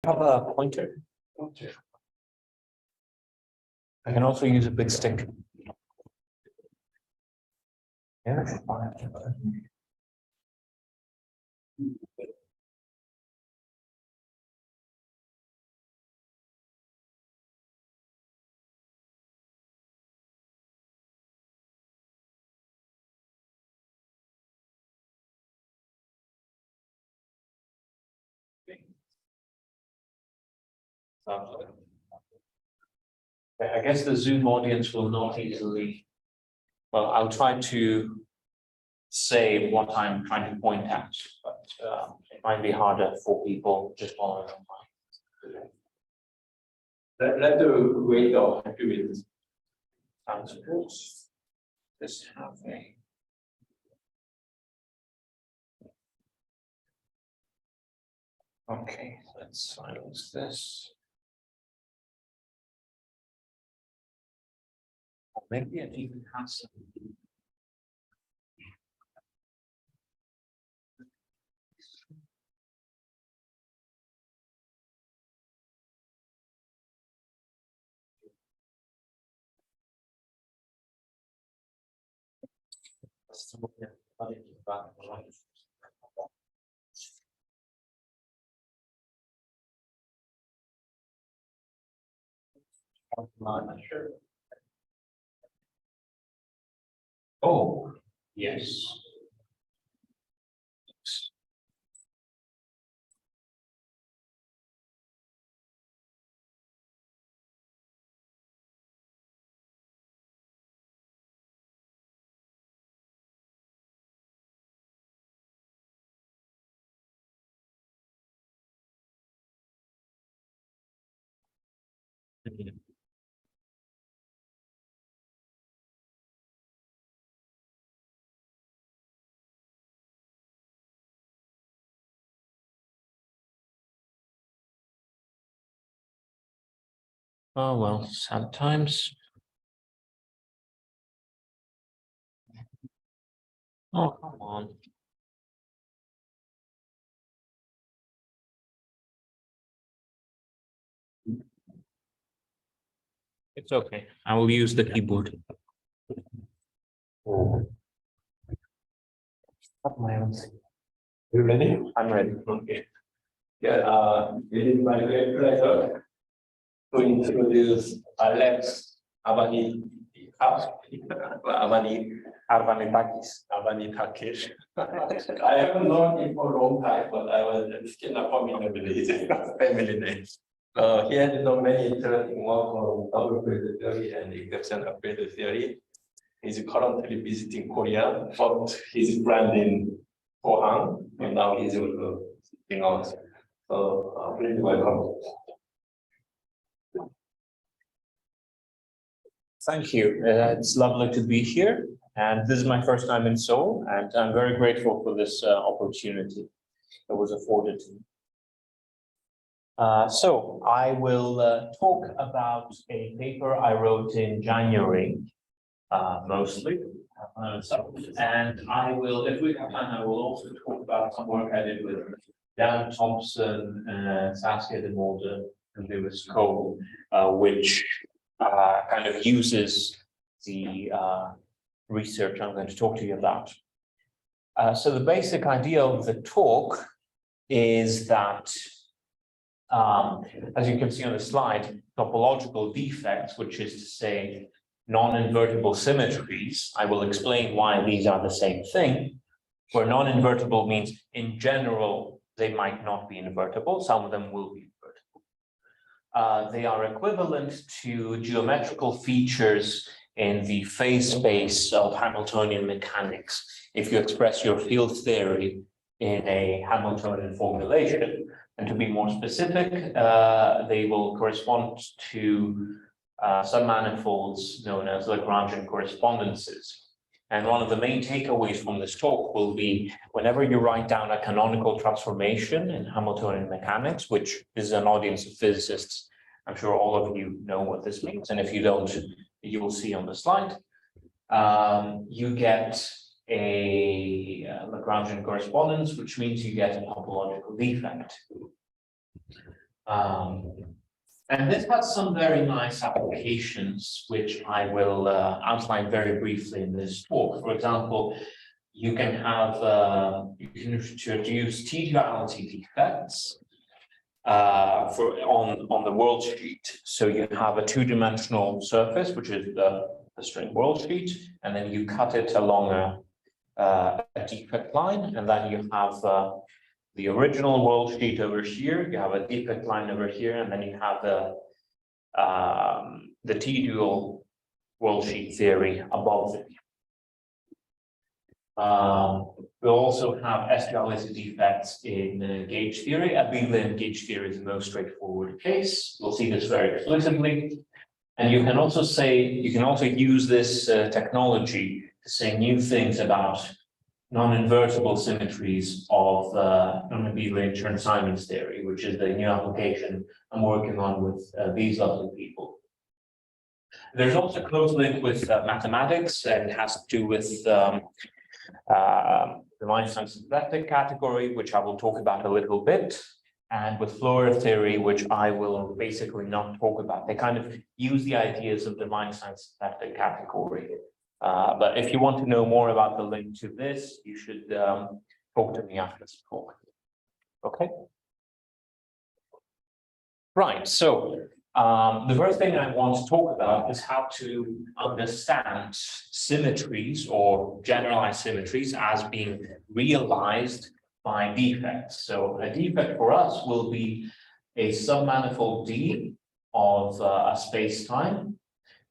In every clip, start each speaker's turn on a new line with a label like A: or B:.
A: Have a pointer. I can also use a big stick. Yeah. I guess the Zoom audience will not easily. Well, I'll try to say what I'm trying to point at, but it might be harder for people just following online.
B: Let the wait of happy with this.
A: Sounds good. Just have a. Okay, let's silence this. Maybe it even has some. Oh, yes. Oh, well, sometimes. Oh, come on. It's okay. I will use the keyboard. Oh.
B: You ready?
A: I'm ready.
B: Okay. Yeah, it is my great pleasure to introduce Alex Avanitakis. I haven't known him for a long time, but I was still not familiar with his family name. He has done many interesting work on double field theory and exceptional field theory. He's currently visiting Korea, but he's brand in Pohang, and now he's visiting us. So please welcome.
A: Thank you. It's lovely to be here. And this is my first time in Seoul, and I'm very grateful for this opportunity that was afforded to me. So I will talk about a paper I wrote in January, mostly. And I will, if we have time, I will also talk about some work I did with Dan Thompson, Saskia de Mulder, and Lewis Cole, which kind of uses the research I'm going to talk to you about. So the basic idea of the talk is that, as you can see on the slide, topological defects, which is to say non-invertible symmetries, I will explain why these are the same thing, where non-invertible means in general they might not be invertible, some of them will be invertible. They are equivalent to geometrical features in the phase space of Hamiltonian mechanics. If you express your field theory in a Hamiltonian formulation, and to be more specific, they will correspond to some manifolds known as lagrangian correspondences. And one of the main takeaways from this talk will be whenever you write down a canonical transformation in Hamiltonian mechanics, which is an audience of physicists, I'm sure all of you know what this means. And if you don't, you will see on the slide. You get a Lagrangian correspondence, which means you get a topological defect. And this has some very nice applications, which I will outline very briefly in this talk. For example, you can have you can introduce T-duality defects on the world sheet. So you have a two-dimensional surface, which is the string world sheet, and then you cut it along a defect line, and then you have the original world sheet over here, you have a defect line over here, and then you have the T-dual world sheet theory above it. We also have S-duality defects in gauge theory. Abelian gauge theory is the most straightforward case. We'll see this very explicitly. And you can also use this technology to say new things about non-invertible symmetries of non-abelian Chern-Simons theory, which is the new application I'm working on with these lovely people. There's also a close link with mathematics, and it has to do with the Einstein synthetic category, which I will talk about a little bit, and with Floer theory, which I will basically not talk about. They kind of use the ideas of the Einstein synthetic category. But if you want to know more about the link to this, you should talk to me after this talk. Okay? Right, so the first thing I want to talk about is how to understand symmetries or generalized symmetries as being realized by defects. So a defect for us will be a submanifold D of a space-time,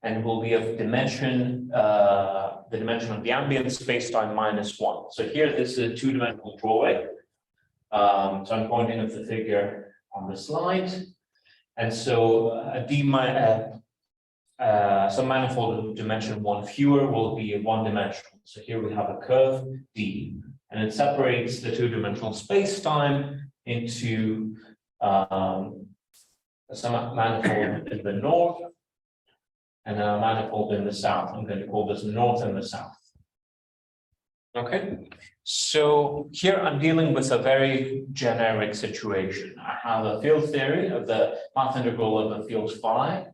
A: and will be of dimension, the dimension of the ambient spacetime -1. So here, this is a two-dimensional drawing. So I'm pointing at the figure on the slide. And so some manifold of dimension 1 fewer will be one-dimensional. So here we have a curve D, and it separates the two-dimensional space-time into some manifold in the north and a manifold in the south. I'm going to call this north and the south. Okay, so here I'm dealing with a very generic situation. I have a field theory of the path integral of a field phi,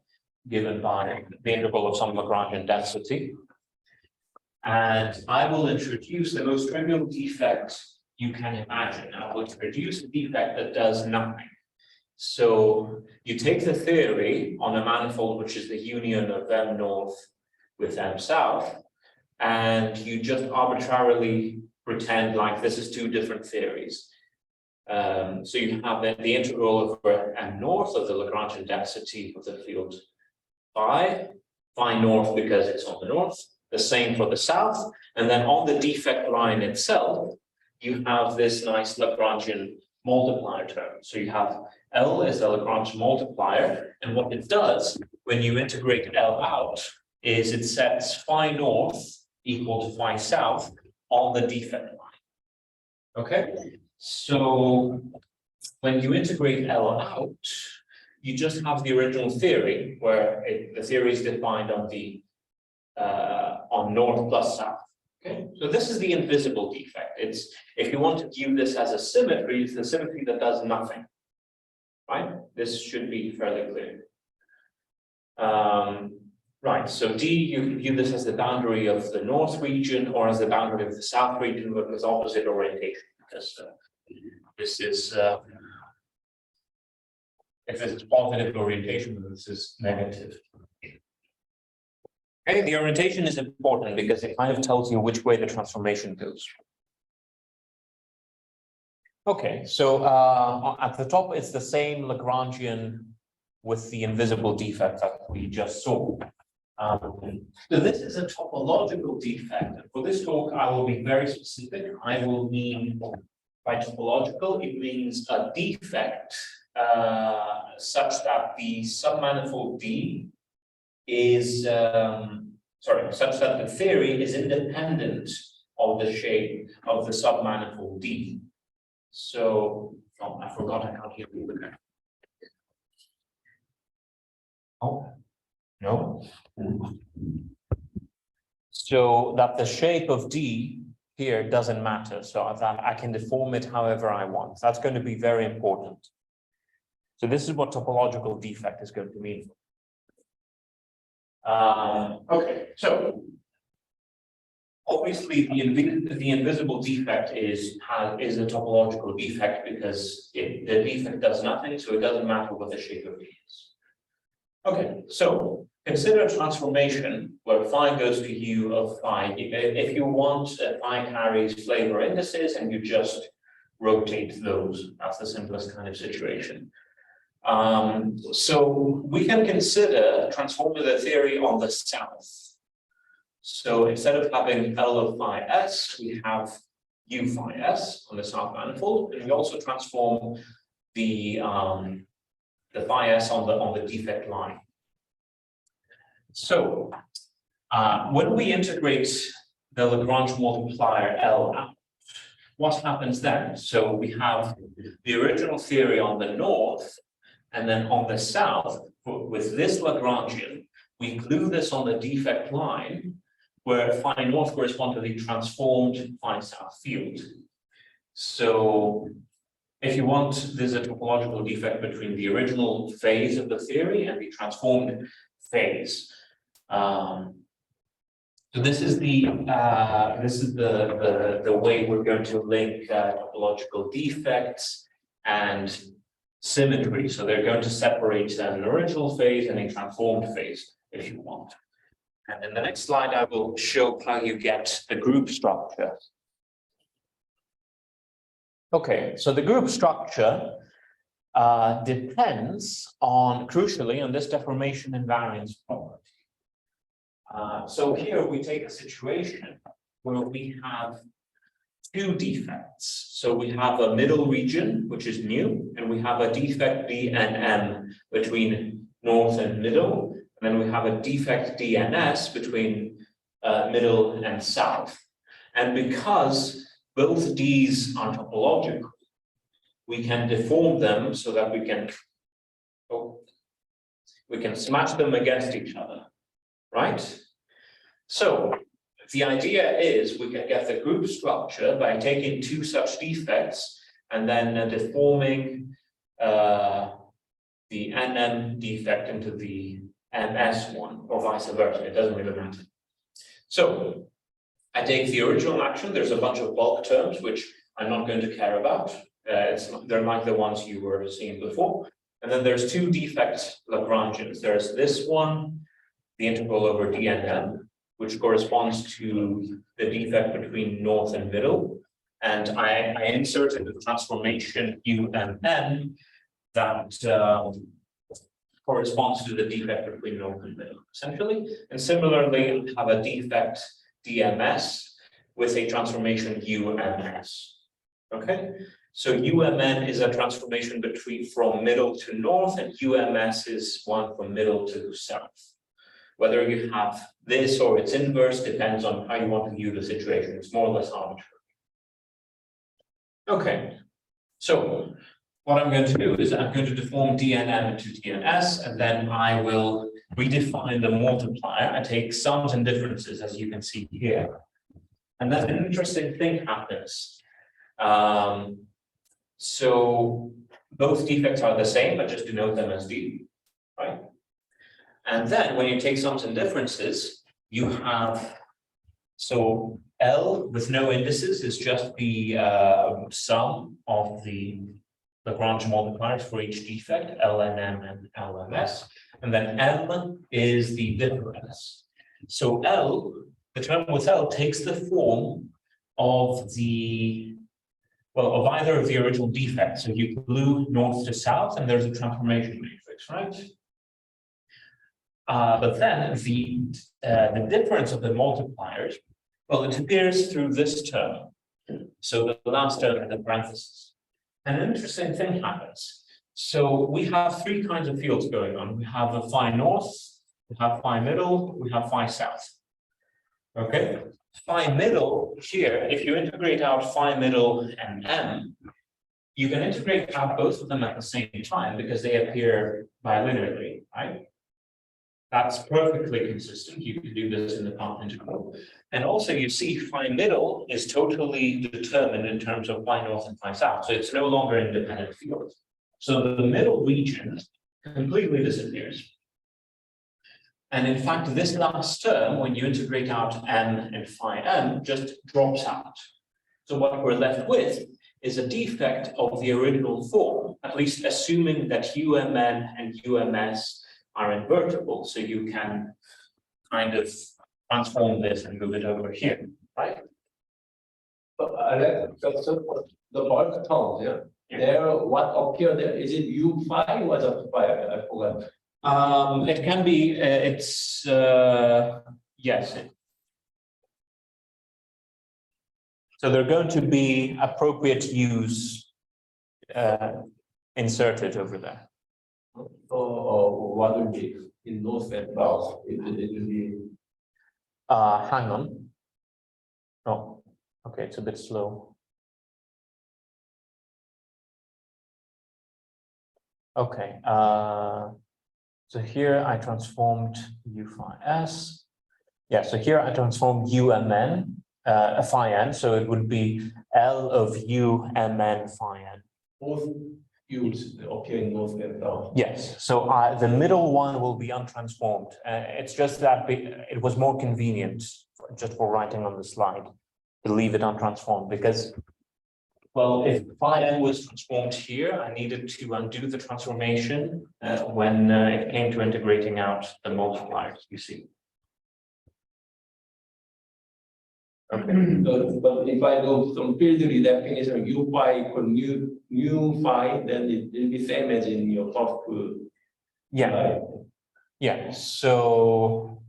A: given by the integral of some Lagrangian density. And I will introduce the most trivial defect you can imagine. I will introduce a defect that does nothing. So you take the theory on a manifold, which is the union of M north with M south, and you just arbitrarily pretend like this is two different theories. So you have the integral over M north of the Lagrangian density of the field phi north because it's on the north, the same for the south, and then on the defect line itself, you have this nice Lagrangian multiplier term. So you have L is the Lagrangian multiplier, and what it does when you integrate L out is it sets phi north equal to phi south on the defect line. Okay, so when you integrate L out, you just have the original theory where the theory is defined on the on north plus south. Okay, so this is the invisible defect. It's, if you want to view this as a symmetry, it's the symmetry that does nothing. Right? This should be fairly clear. Right, so D, you can view this as the boundary of the north region or as the boundary of the south region, but with opposite orientation, because this is if this is positive orientation, this is negative. Okay, the orientation is important because it kind of tells you which way the transformation goes. Okay, so at the top, it's the same Lagrangian with the invisible defect that we just saw. So this is a topological defect. And for this talk, I will be very specific. I will mean by topological, it means a defect such that the submanifold D is, such that the theory is independent of the shape of the submanifold D. So, oh, I forgot I can't hear you. Oh, no. So that the shape of D here doesn't matter. So that I can deform it however I want. That's going to be very important. So this is what topological defect is going to mean. Okay, so obviously the invisible defect is a topological defect because the defect does nothing, so it doesn't matter what the shape of it is. Okay, so consider a transformation where phi goes to u of phi. If you want phi carries flavor indices and you just rotate those, that's the simplest kind of situation. So we can consider transforming the theory on the south. So instead of having L of phi s, we have u phi s on the south manifold, and we also transform the phi s on the defect line. So when we integrate the Lagrange multiplier L out, what happens then? So we have the original theory on the north, and then on the south, with this Lagrangian, we glue this on the defect line, where phi north corresponds to the transformed phi south field. So if you want, there's a topological defect between the original phase of the theory and the transformed phase. So this is the way we're going to link topological defects and symmetry. So they're going to separate an original phase and a transformed phase, if you want. And in the next slide, I will show how you get the group structure. Okay, so the group structure depends on, crucially, on this deformation invariance property. So here we take a situation where we have two defects. So we have a middle region, which is mu, and we have a defect D and M between north and middle. And then we have a defect DNS between middle and south. And because both D's are topological, we can deform them so that we can smash them against each other, right? So the idea is we can get the group structure by taking two such defects and then deforming the NM defect into the MS one, or vice versa. It doesn't really matter. So I take the original action. There's a bunch of bulk terms which I'm not going to care about. They're like the ones you were seeing before. And then there's two defect Lagrangians. There's this one, the integral over dnm, which corresponds to the defect between north and middle. And I inserted the transformation UMN that corresponds to the defect between north and middle, essentially. And similarly, I have a defect DMS with a transformation UMS. Okay, so UMN is a transformation from middle to north, and UMS is one from middle to south. Whether you have this or its inverse depends on how you want to view the situation. It's more or less arbitrary. Okay, so what I'm going to do is I'm going to deform DNM into DNS, and then I will redefine the multiplier. I take sums and differences, as you can see here. And then an interesting thing happens. So both defects are the same, I just denote them as D, right? And then when you take sums and differences, you have, so L with no indices is just the sum of the Lagrange multipliers for each defect, LNM and LMS. And then M is the difference. So L, the term with L takes the form of of either of the original defects. So you glue north to south, and there's a transformation matrix, right? But then the difference of the multipliers, well, it appears through this term. So the last term in the parentheses. And an interesting thing happens. So we have three kinds of fields going on. We have a phi north, we have phi middle, we have phi south. Okay, phi middle here, if you integrate out phi middle and M, you can integrate out both of them at the same time because they appear bilinearly, right? That's perfectly consistent. You can do this in the path integral. And also you see phi middle is totally determined in terms of phi north and phi south. So it's no longer independent field. So the middle region completely disappears. And in fact, this last term, when you integrate out m and phi m, just drops out. So what we're left with is a defect of the original form, at least assuming that UMN and UMS are invertible. So you can kind of transform this and move it over here, right?
B: But so the bulk terms, yeah. There, what appeared there? Is it U phi or just phi? I forgot.
A: It can be, it's, yes. So they're going to be appropriate U's inserted over there.
B: So what would be in north and south? It will be.
A: Hang on. Oh, okay, it's a bit slow. Okay, so here I transformed U phi S. Yeah, so here I transformed UMN, phi n, so it would be L of UMN phi n.
B: Both U's appear in north and south.
A: Yes, so the middle one will be untransformed. It's just that it was more convenient just for writing on the slide to leave it untransformed because, well, if phi n was transformed here, I needed to undo the transformation when it came to integrating out the multipliers, you see. Okay.
B: But if I do some field redefinition, U phi equal mu phi, then it will be same as in your first.
A: Yeah. Yeah. So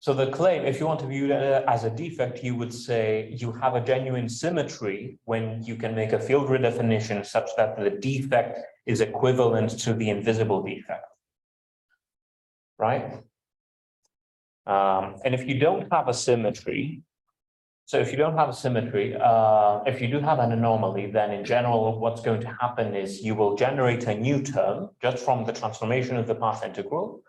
A: the claim, if you want to view it as a defect, you would say you have a genuine symmetry when you can make a field redefinition such that the defect is equivalent to the invisible defect, right? And if you don't have a symmetry, so if you don't have a symmetry, if you do have an anomaly, then in general, what's going to happen is you will generate a new term just from the transformation of the path integral.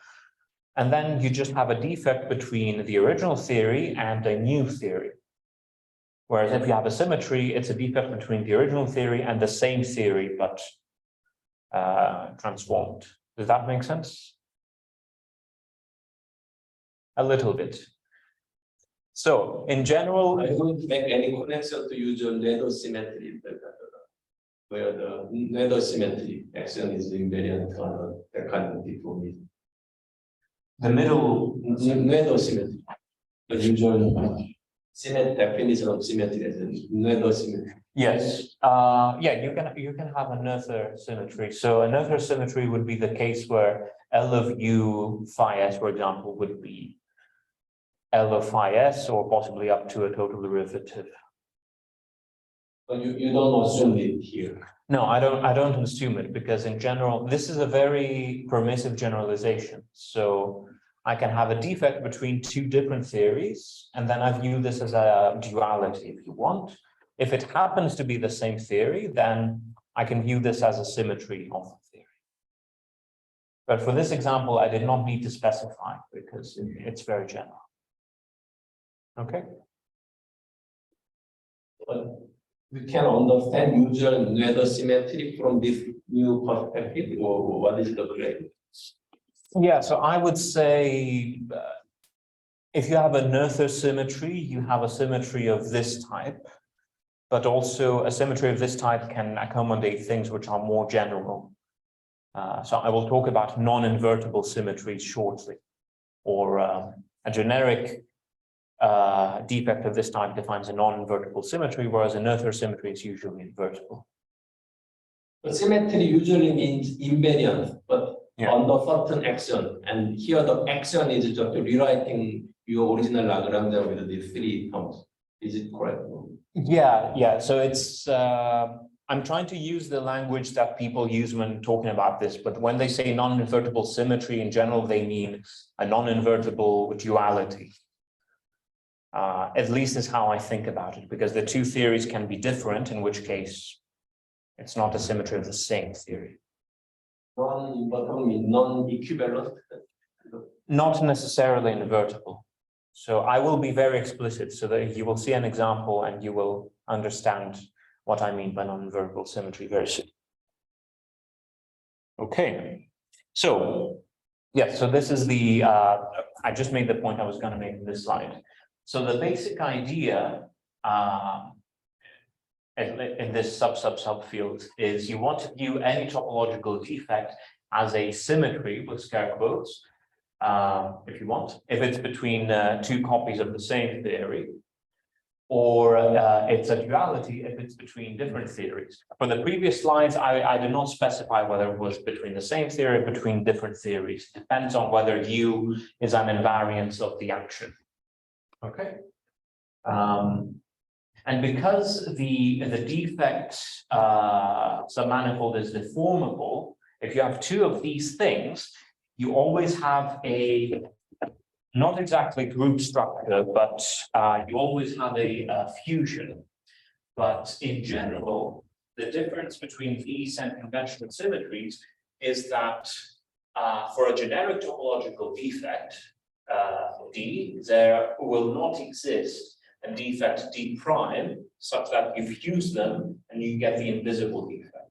A: And then you just have a defect between the original theory and a new theory. Whereas if you have a symmetry, it's a defect between the original theory and the same theory, but transformed. Does that make sense? A little bit. So in general,
B: I don't make any connection to usual Nedo symmetry, where the Nedo symmetry action is invariant on the kind of deformity.
A: the middle,
B: Nedo symmetry. The usual definition of symmetry is Nedo symmetry.
A: yes, yeah, you can have a Noether symmetry. So a Noether symmetry would be the case where L of U phi s, for example, would be L of phi s, or possibly up to a total derivative.
B: But you don't assume it here.
A: No, I don't assume it, because in general, this is a very permissive generalization. So I can have a defect between two different theories, and then I view this as a duality if you want. If it happens to be the same theory, then I can view this as a symmetry of the theory. But for this example, I did not need to specify because it's very general. Okay.
B: But we can understand usual Noether symmetry from this new perspective, or what is the claim?
A: Yeah, so I would say if you have a Noether symmetry, you have a symmetry of this type, but also a symmetry of this type can accommodate things which are more general. So I will talk about non-invertible symmetries shortly, or a generic defect of this type defines a non-invertible symmetry, whereas a Noether symmetry is usually invertible.
B: But symmetry usually means invariant, but
A: yeah,
B: under certain action, and here the action is just rewriting your original Lagrangian with these three terms. Is it correct?
A: Yeah. So it's I'm trying to use the language that people use when talking about this, but when they say non-invertible symmetry in general, they mean a non-invertible duality. At least is how I think about it, because the two theories can be different, in which case it's not a symmetry of the same theory.
B: Non-invertible means non-equivalent?
A: Not necessarily invertible. So I will be very explicit so that you will see an example and you will understand what I mean by non-invertible symmetry very soon. Okay, so yes, so this is the I just made the point I was going to make in this slide. So the basic idea in this subfield is you want to view any topological defect as a symmetry with scare quotes, if you want, if it's between two copies of the same theory, or it's a duality if it's between different theories. For the previous slides, I did not specify whether it was between the same theory or between different theories. It depends on whether U is an invariance of the action. Okay. And because the defect submanifold is deformable, if you have two of these things, you always have a not exactly group structure, but you always have a fusion. But in general, the difference between these and conventional symmetries is that for a generic topological defect, D, there will not exist a defect D prime such that you fuse them and you get the invisible defect.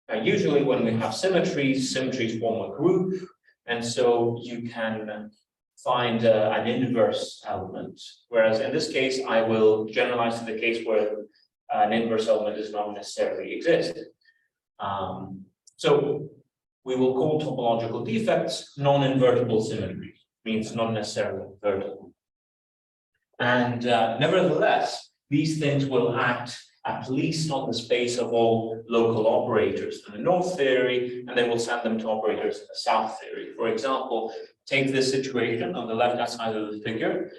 A: Now, usually when we have symmetries form a group, and so you can find an inverse element, whereas in this case, I will generalize to the case where an inverse element does not necessarily exist. So we will call topological defects non-invertible symmetries, means not necessarily invertible. And nevertheless, these things will act at least on the space of all local operators in the north theory, and they will send them to operators in the south theory. For example, take this situation on the left-hand side of the figure.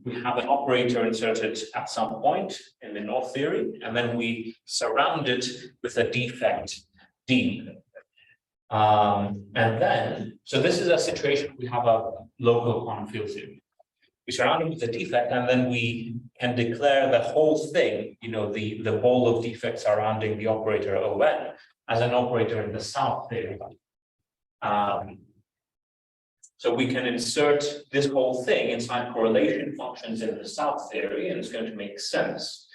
A: We have an operator inserted at some point in the north theory, and then we surround it with a defect D. And then, so this is a situation we have a local quantum field theory. We surround it with a defect, and then we can declare the whole thing, you know, the ball of defects surrounding the operator ON as an operator in the south theory. So we can insert this whole thing inside correlation functions in the south theory, and it's going to make sense.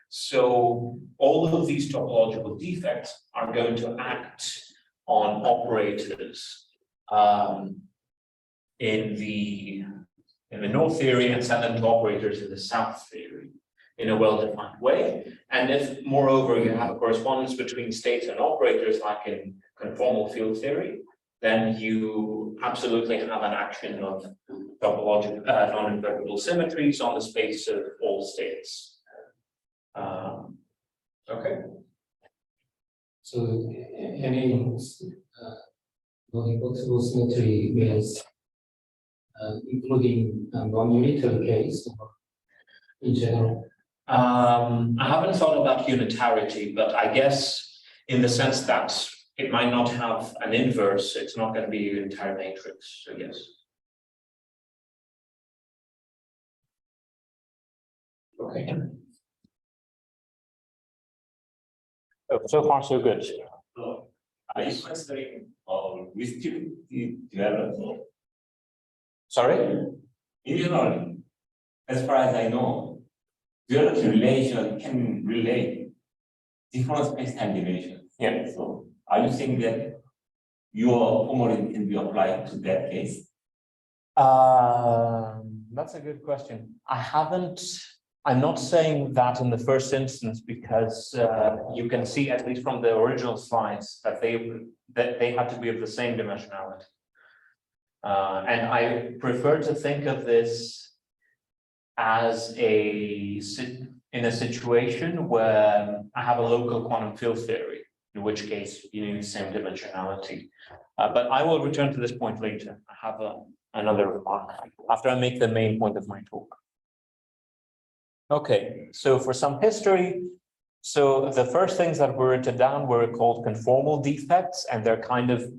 A: So all of these topological defects are going to act on operators in the north theory and send them to operators in the south theory in a well-defined way. And if, moreover, you have a correspondence between states and operators, like in conformal field theory, then you absolutely have an action of topological non-invertible symmetries on the space of all states. Okay.
C: So any non-invertible symmetry means including non-unitary case in general?
A: I haven't thought about unitarity, but I guess in the sense that it might not have an inverse, it's not going to be an entire matrix, so yes. Okay. Oh, so far so good.
D: So, are you considering restrictive development?
A: Sorry?
D: In general, as far as I know, duality relation can relate different space-time dimensions.
A: Yeah.
D: So, are you saying that your formula can be applied to that case?
A: That's a good question. I'm not saying that in the first instance because you can see, at least from the original slides, that they have to be of the same dimensionality. And I prefer to think of this as in a situation where I have a local quantum field theory, in which case you need the same dimensionality. But I will return to this point later. I have another remark after I make the main point of my talk. Okay, so for some history, so the first things that were written down were called conformal defects, and they're kind of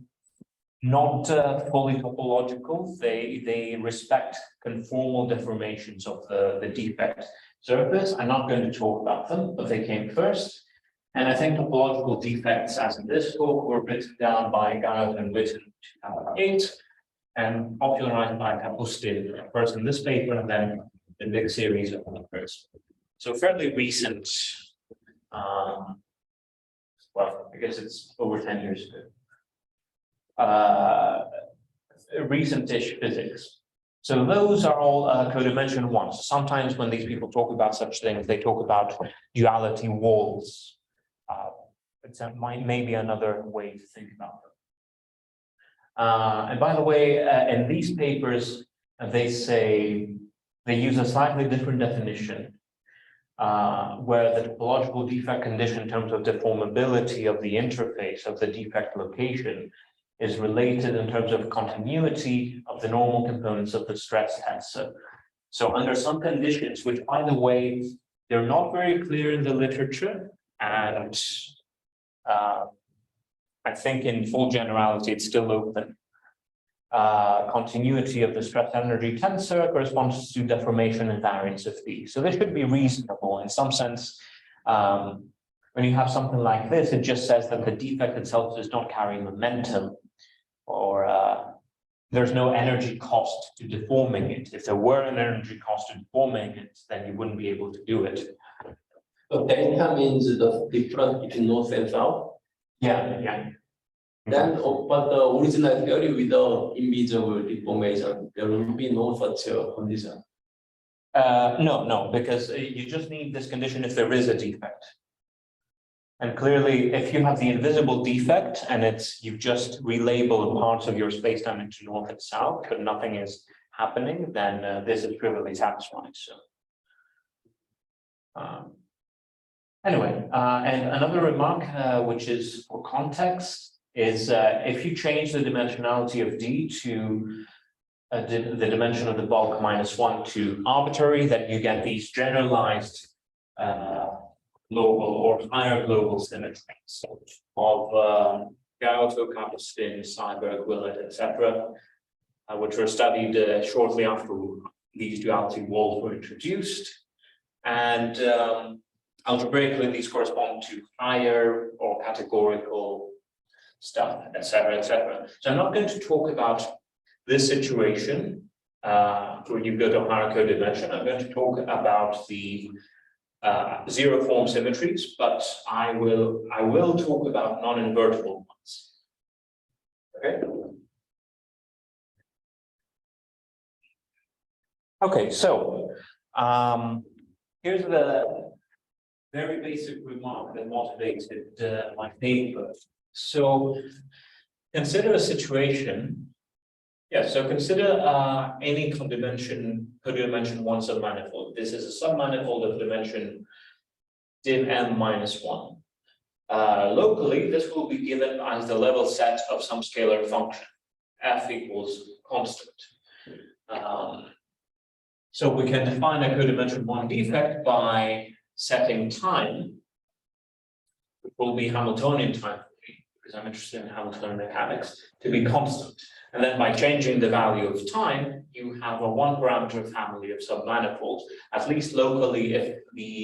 A: not fully topological. They respect conformal deformations of the defect surface. I'm not going to talk about them, but they came first. And I think topological defects, as in this talk, were written down by Garrett and Witten in 2008 and popularized by Kapustin first in this paper and then the big series of others. So fairly recent well, I guess it's over 10 years ago. Recent-ish physics. So those are all codimension ones. Sometimes when these people talk about such things, they talk about duality walls. It's maybe another way to think about them. And by the way, in these papers, they say they use a slightly different definition, where the topological defect condition in terms of deformability of the interface of the defect location is related in terms of continuity of the normal components of the stress tensor. So under some conditions, which by the way, they're not very clear in the literature, and I think in full generality, it's still open. Continuity of the stress energy tensor corresponds to deformation and variance of D. So this should be reasonable in some sense. When you have something like this, it just says that the defect itself does not carry momentum, or there's no energy cost to deforming it. If there were an energy cost to deforming it, then you wouldn't be able to do it.
B: So delta means the difference between north and south.
A: Yeah.
B: Then, but the original theory with the invisible deformation, there will be no such condition.
A: No, because you just need this condition if there is a defect. And clearly, if you have the invisible defect and you've just relabeled parts of your spacetime into north and south, but nothing is happening, then this is trivially satisfied. So, anyway, and another remark, which is for context, is if you change the dimensionality of D to the dimension of the bulk -1 to arbitrary, then you get these generalized global or higher global symmetries of Gauto, Kapustin, Seiberg, Willett, etc., which were studied shortly after these duality walls were introduced. And algebraically, these correspond to higher or categorical stuff, etc., etc. So I'm not going to talk about this situation where you go to higher codimension. I'm going to talk about the zero form symmetries, but I will talk about non-invertible ones. Okay. Okay, so here's the very basic remark that motivated my paper. So consider a situation. Yeah, so consider any codimension 1 submanifold. This is a submanifold of dimension div m -1. Locally, this will be given as the level set of some scalar function, f equals constant. So we can define a codimension 1 defect by setting time, which will be Hamiltonian time, because I'm interested in Hamiltonian mechanics, to be constant. And then by changing the value of time, you have a one-parameter family of submanifolds, at least locally if the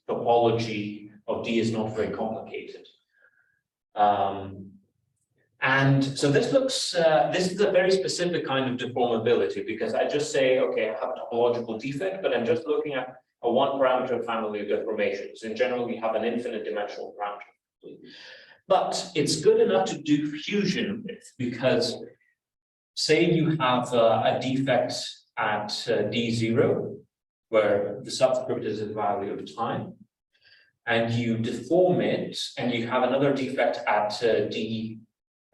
A: topology of D is not very complicated. And so this is a very specific kind of deformability, because I just say, okay, I have a topological defect, but I'm just looking at a one-parameter family of deformations. In general, we have an infinite dimensional parameter. But it's good enough to do fusion with, because say you have a defect at D0, where the subscript is the value of time, and you deform it, and you have another defect at D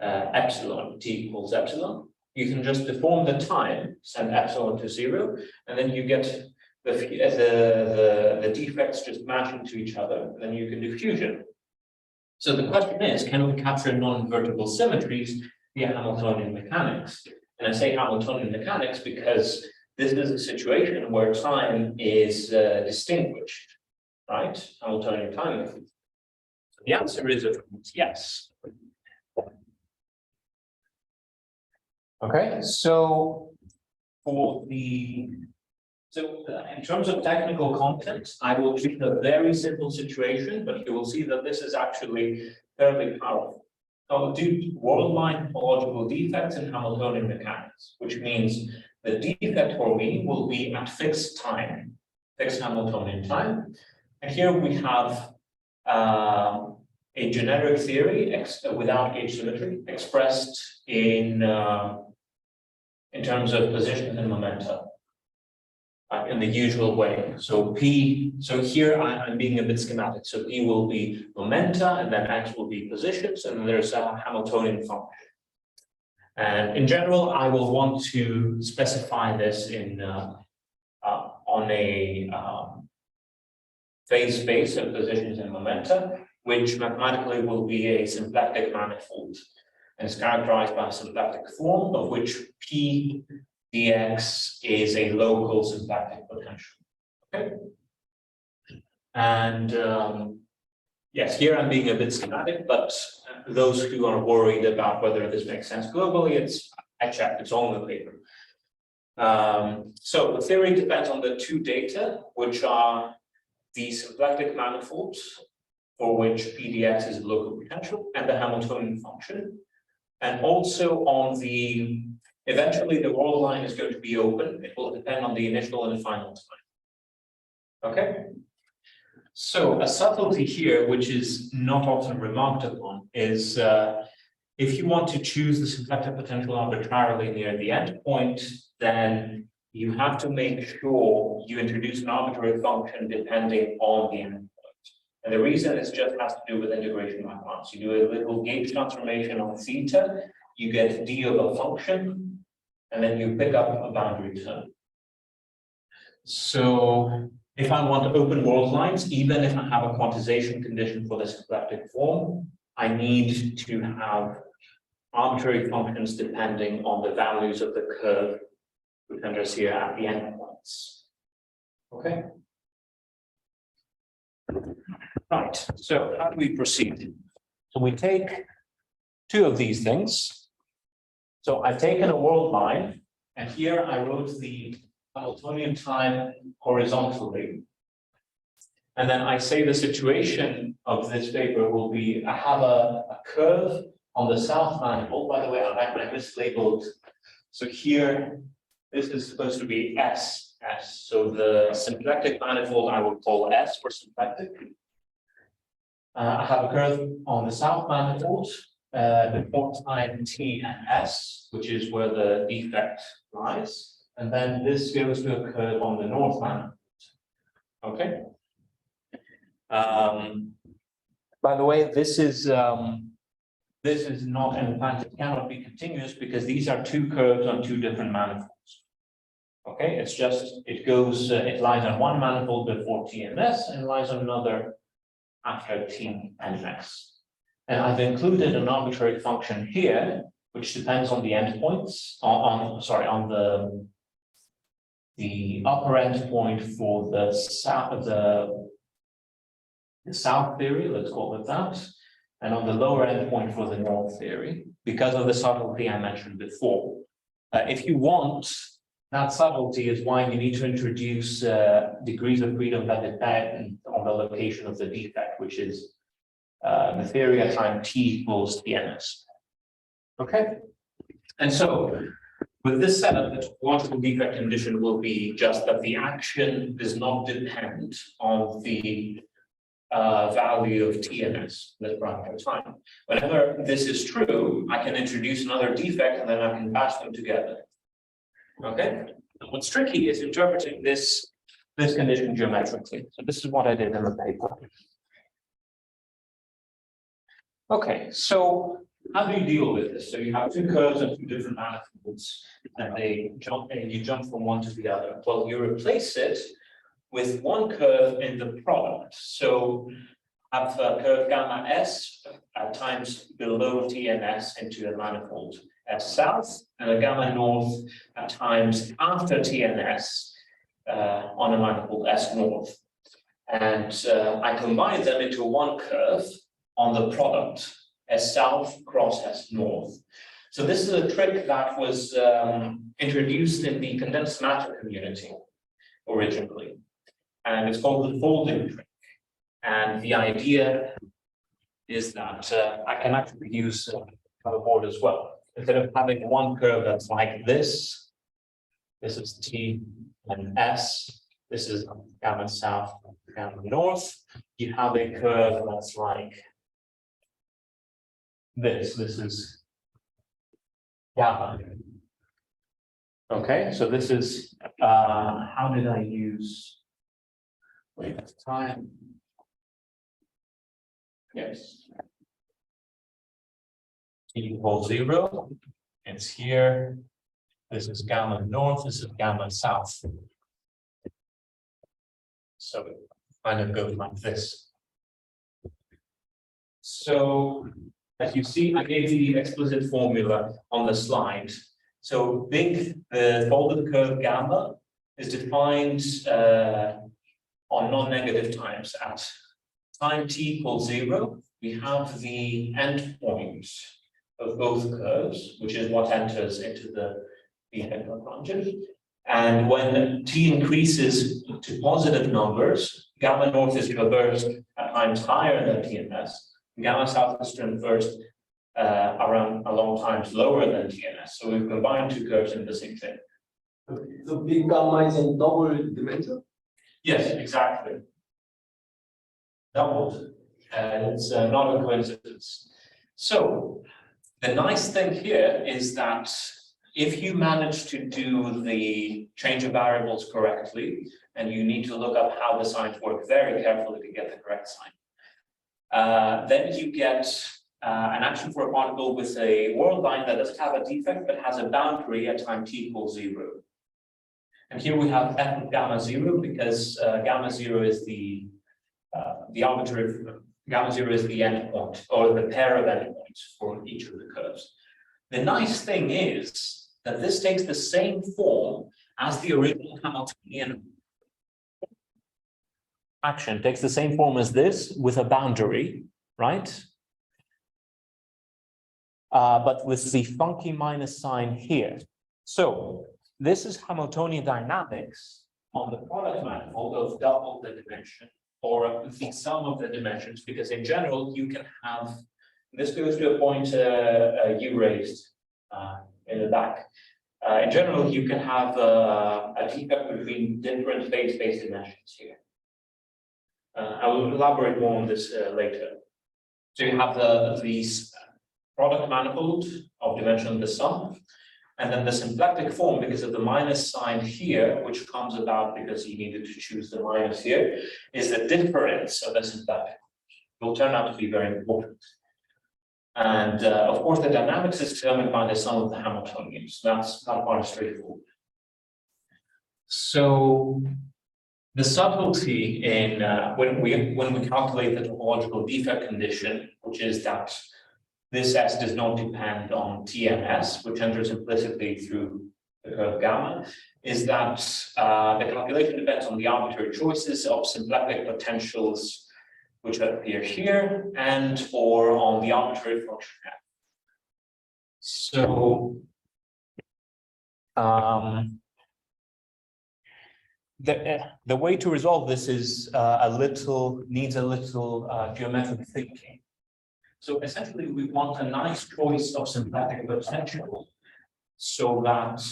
A: epsilon, T equals epsilon. You can just deform the time, send epsilon to 0, and then you get the defects just match into each other, and then you can do fusion. So the question is, can we capture non-invertible symmetries via Hamiltonian mechanics? And I say Hamiltonian mechanics because this is a situation where time is distinguished, right? Hamiltonian time. The answer is, of course, yes. Okay, so in terms of technical content, I will treat a very simple situation, but you will see that this is actually fairly powerful. I'll do worldwide topological defects in Hamiltonian mechanics, which means the defect for me will be at fixed time, fixed Hamiltonian time. And here we have a generic theory without H symmetry expressed in terms of positions and momenta. In the usual way. So P, so here I'm being a bit schematic. So P will be momenta, and then X will be positions, and then there's a Hamiltonian function. And in general, I will want to specify this in on a phase space of positions and momenta, which mathematically will be a symplectic manifold, and is characterized by a symplectic form of which P dx is a local symplectic potential. Okay. And yes, here I'm being a bit schematic, but those who are worried about whether this makes sense globally, I checked, it's all in the paper. So the theory depends on the two data, which are the symplectic manifolds, for which PDX is a local potential, and the Hamiltonian function, and also on the eventually the world line is going to be open. It will depend on the initial and final time. Okay. So a subtlety here, which is not often remarked upon, is if you want to choose the symplectic potential arbitrarily near the endpoint, then you have to make sure you introduce an arbitrary function depending on the endpoint. And the reason is just has to do with integration by parts. You do a little gauge transformation on theta, you get d of a function, and then you pick up a boundary term. So if I want open world lines, even if I have a quantization condition for the symplectic form, I need to have arbitrary functions depending on the values of the curve which enters here at the endpoints. Okay. Right. So how do we proceed? So we take two of these things. So I've taken a world line, and here I wrote the Hamiltonian time horizontally. And then I say the situation of this paper will be, I have a curve on the south manifold. By the way, I mislabeled. So here, this is supposed to be S. So the symplectic manifold I would call S for symplectic. I have a curve on the south manifold, the port time T and S, which is where the defect lies. And then this goes to a curve on the north manifold. Okay. By the way, this is not, and in fact, it cannot be continuous because these are two curves on two different manifolds. Okay, it's just, it goes, it lies on one manifold before T and S and lies on another after T and S. And I've included an arbitrary function here, which depends on the endpoints, on the upper endpoint for the south theory, let's call it that, and on the lower endpoint for the north theory, because of the subtlety I mentioned before. If you want, that subtlety is why you need to introduce degrees of freedom that depend on the location of the defect, which is the theory at time t equals TNS. Okay, and so with this setup, the topological defect condition will be just that the action does not depend on the value of TNS, this particular time. Whenever this is true, I can introduce another defect and then I can batch them together. Okay. What's tricky is interpreting this condition geometrically. So this is what I did in the paper. Okay, so how do you deal with this? So you have two curves and two different manifolds, and you jump from one to the other. Well, you replace it with one curve in the product. So I have a curve gamma S at times below T and S into a manifold S south, and a gamma north at times after T and S on a manifold S north. And I combine them into one curve on the product, S south cross S north. So this is a trick that was introduced in the condensed matter community originally, and it's called the folding trick. And the idea is that I can actually use a board as well. Instead of having one curve that's like this is T and S, this is gamma south, gamma north, you have a curve that's like this is gamma. Okay, so this is, how did I use, wait, time? Yes. T equals 0, it's here. This is gamma north, this is gamma south. So it kind of goes like this. So as you see, I gave you the explicit formula on the slide. So the folded curve gamma is defined on non-negative times. At time t equals 0, we have the endpoint of both curves, which is what enters into the defect Lagrangian. And when t increases to positive numbers, gamma north is traversed at times higher than TNS. Gamma south is traversed along times lower than TNS. So we've combined two curves in the same thing.
B: So big gamma is in double dimension?
A: Yes, exactly. Doubled. And it's not a coincidence. So the nice thing here is that if you manage to do the change of variables correctly, and you need to look up how the signs work very carefully to get the correct sign, then you get an action for a particle with a world line that doesn't have a defect but has a boundary at time t equals 0. And here we have f of gamma 0 because gamma 0 is the arbitrary, gamma 0 is the endpoint or the pair of endpoints for each of the curves. The nice thing is that this takes the same form as the original Hamiltonian action, takes the same form as this with a boundary, right? But with the funky minus sign here. So this is Hamiltonian dynamics on the product manifold of double the dimension or the sum of the dimensions, because in general you can have, this goes to a point you raised in the back. In general, you can have a defect between different phase space dimensions here. I will elaborate more on this later. So you have these product manifold of dimension the sum, and then the symplectic form, because of the minus sign here, which comes about because you needed to choose the minus here, is the difference of the symplectic. It will turn out to be very important. And of course, the dynamics is determined by the sum of the Hamiltonians. That's not quite straightforward. So the subtlety in when we calculate the topological defect condition, which is that this S does not depend on TNS, which enters implicitly through the curve gamma, is that the calculation depends on the arbitrary choices of symplectic potentials which appear here and or on the arbitrary function f. So the way to resolve this is needs a little geometric thinking. So essentially, we want a nice choice of symplectic potential, so that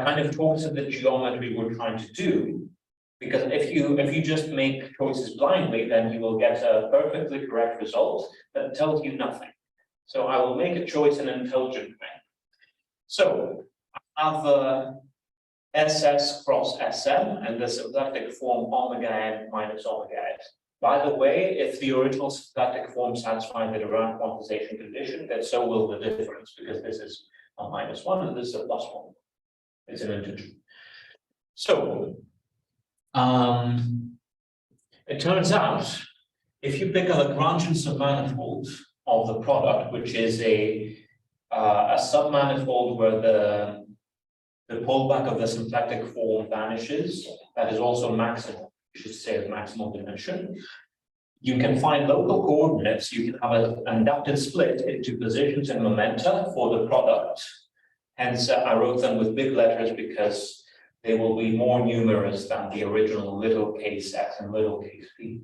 A: kind of talks to the geometry we're trying to do. Because if you just make choices blindly, then you will get a perfectly correct result that tells you nothing. So I will make a choice in an intelligent way. So I have SS cross SM and the symplectic form omega n minus omega s. By the way, if the original symplectic form satisfies the Durant quantization condition, then so will the difference, because this is a -1 and this is a +1. It's an integer. So it turns out if you pick a Lagrangian submanifold of the product, which is a submanifold where the pullback of the symplectic form vanishes, that is also maximal, you should say of maximal dimension. You can find local coordinates. You can have an inductive split into positions and momenta for the product. Hence, I wrote them with big letters because they will be more numerous than the original little case s and little case p.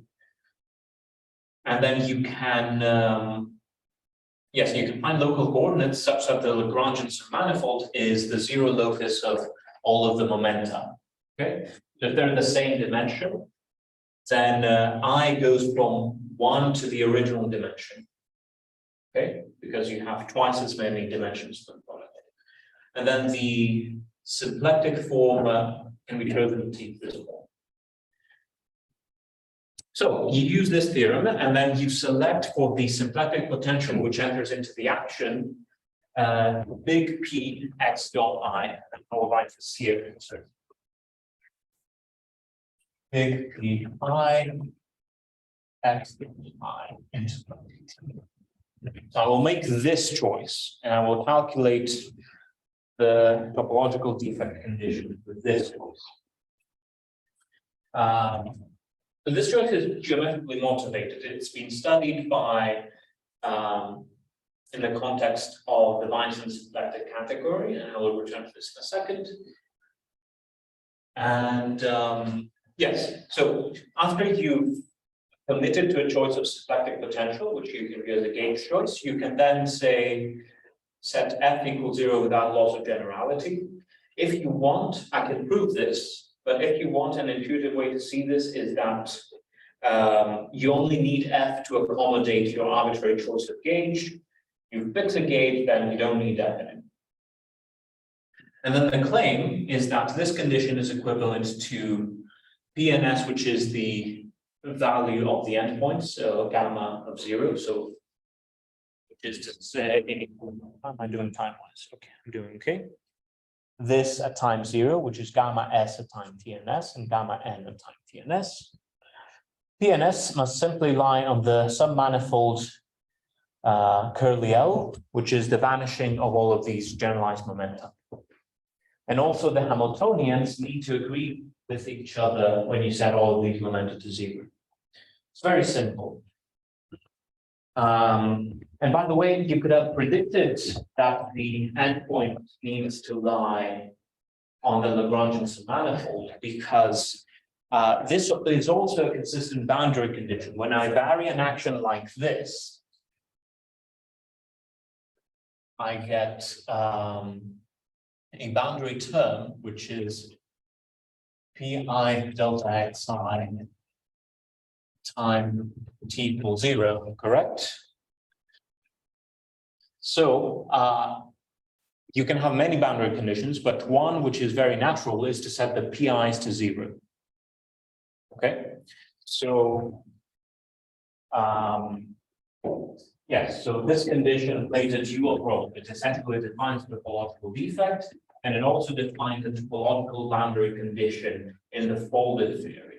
A: And then you can, yes, you can find local coordinates such that the Lagrangian submanifold is the zero locus of all of the momenta. Okay, so if they're in the same dimension, then I goes from 1 to the original dimension. Okay, because you have twice as many dimensions per product. And then the symplectic form can be chosen to take this form. So you use this theorem, and then you select for the symplectic potential which enters into the action big P x dot I. I will write this here. So big P I x dot I into T. So I will make this choice, and I will calculate the topological defect condition with this choice. So this choice is geometrically motivated. It's been studied by, in the context of the Weinstein symplectic category, and I will return to this in a second. And yes, so after you've committed to a choice of symplectic potential, which you can view as a gauge choice, you can then say set f equals 0 without loss of generality. If you want, I can prove this, but if you want, an intuitive way to see this is that you only need f to accommodate your arbitrary choice of gauge. You fix a gauge, then you don't need f anymore. And then the claim is that this condition is equivalent to PNS, which is the value of the endpoint, so gamma of 0. So, which is to say, how am I doing time-wise? Okay, I'm doing okay. This at time 0, which is gamma s at time TNS, and gamma n at time TNS. PNS must simply lie on the submanifold curly L, which is the vanishing of all of these generalized momenta. And also the Hamiltonians need to agree with each other when you set all of these momenta to 0. It's very simple. And by the way, you could have predicted that the endpoint needs to lie on the Lagrangian submanifold because this is also a consistent boundary condition. When I vary an action like this, I get a boundary term, which is pi delta xi time t equals 0, correct? So you can have many boundary conditions, but one which is very natural is to set the pi's to 0. Okay, so yes, so this condition plays a dual role. It essentially defines the topological defect, and it also defines the topological boundary condition in the folded theory.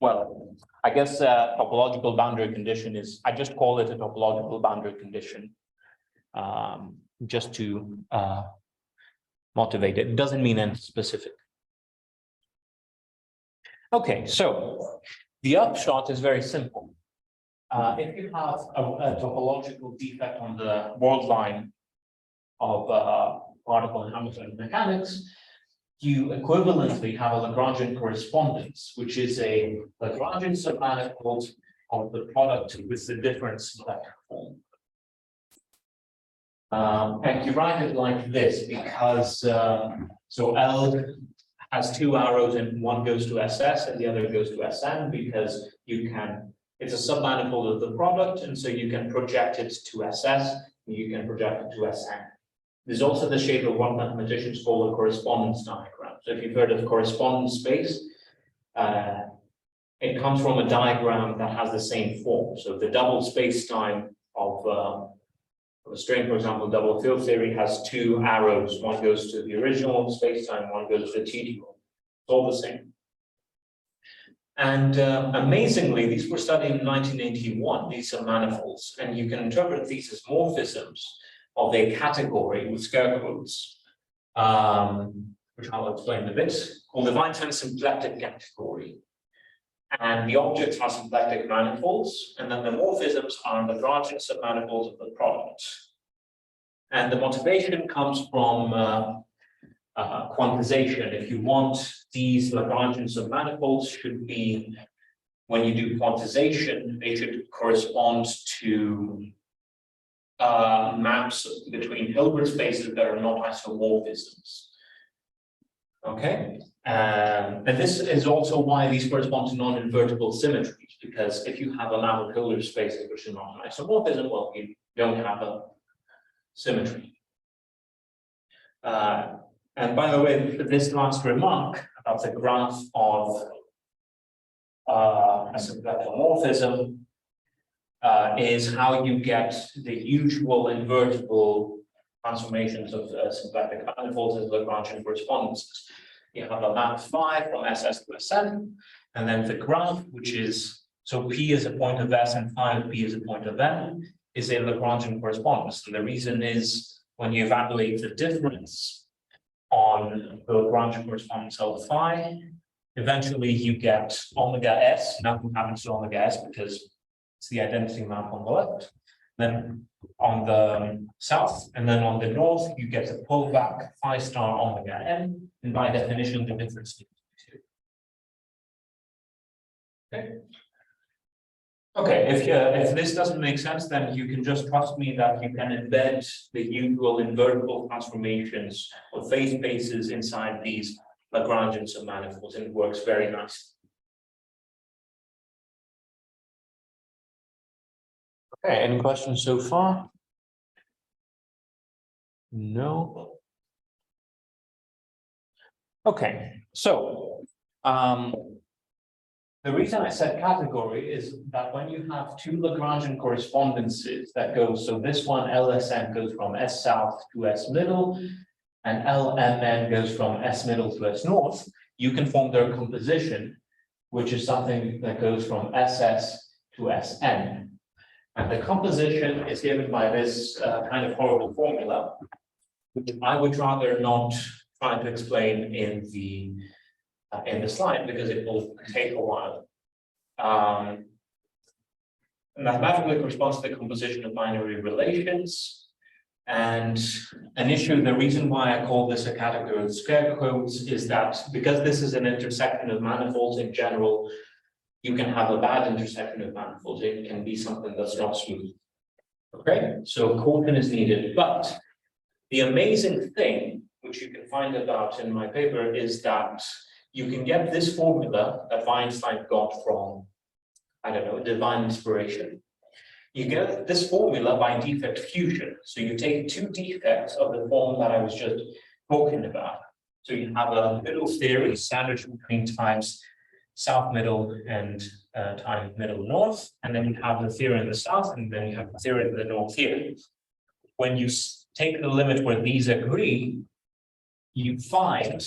A: Well, I guess topological boundary condition is, I just call it a topological boundary condition, just to motivate it. It doesn't mean anything specific. Okay, so the upshot is very simple. If you have a topological defect on the world line of particle and Hamiltonian mechanics, you equivalently have a Lagrangian correspondence, which is a Lagrangian submanifold of the product with the difference symplectic form. And you write it like this because so L has two arrows and one goes to SS and the other goes to SN because you can, it's a submanifold of the product, and so you can project it to SS and you can project it to SN. There's also the shape of what mathematicians call a correspondence diagram. So if you've heard of correspondence space, it comes from a diagram that has the same form. So the double space-time of a string, for example, double field theory has two arrows. One goes to the original space-time, one goes to the TD. It's all the same. And amazingly, these were studied in 1981, these are manifolds, and you can interpret these as morphisms of a category with scare quotes, which I'll explain in a bit, called the Weinstein symplectic category. And the objects are symplectic manifolds, and then the morphisms are the Lagrangian submanifolds of the product. And the motivation comes from quantization. If you want these Lagrangian submanifolds should be, when you do quantization, they should correspond to maps between Hilbert spaces that are not isomorphisms. Okay, and this is also why these correspond to non-invertible symmetries, because if you have a manifold spaces which is not an isomorphism, well, you don't have a symmetry. And by the way, this last remark about the graph of a symplectic morphism is how you get the usual invertible transformations of symplectic manifolds as Lagrangian correspondences. You have a map phi from SS to Sn, and then the graph, which is, so P is a point of S and phi of P is a point of N, is a Lagrangian correspondence. And the reason is when you evaluate the difference on the Lagrangian correspondence of phi, eventually you get omega S. Nothing happens to omega S because it's the identity map on the left. Then on the south, and then on the north, you get a pullback phi star omega N, and by definition, the difference is 2. Okay. Okay, if this doesn't make sense, then you can just trust me that you can embed the usual invertible transformations of phase spaces inside these Lagrangian submanifolds, and it works very nicely. Okay, any questions so far? No. Okay, so the reason I said category is that when you have two Lagrangian correspondences that go, so this one LSN goes from S south to S middle, and LMN goes from S middle to S north, you can form their composition, which is something that goes from SS to SN. And the composition is given by this kind of horrible formula, which I would rather not try to explain in the slide because it will take a while. Mathematically corresponds to the composition of binary relations. And an issue, the reason why I call this a category of scare quotes is that because this is an intersection of manifolds in general, you can have a bad intersection of manifolds. It can be something that's not smooth. Okay, so caution is needed. But the amazing thing, which you can find about in my paper, is that you can get this formula that Weinstein got from, I don't know, divine inspiration. You get this formula by defect fusion. So you take two defects of the form that I was just talking about. So you have a middle theory sandwiched between times south middle and time middle north, and then you have the theory in the south, and then you have the theory in the north here. When you take the limit where these agree, you find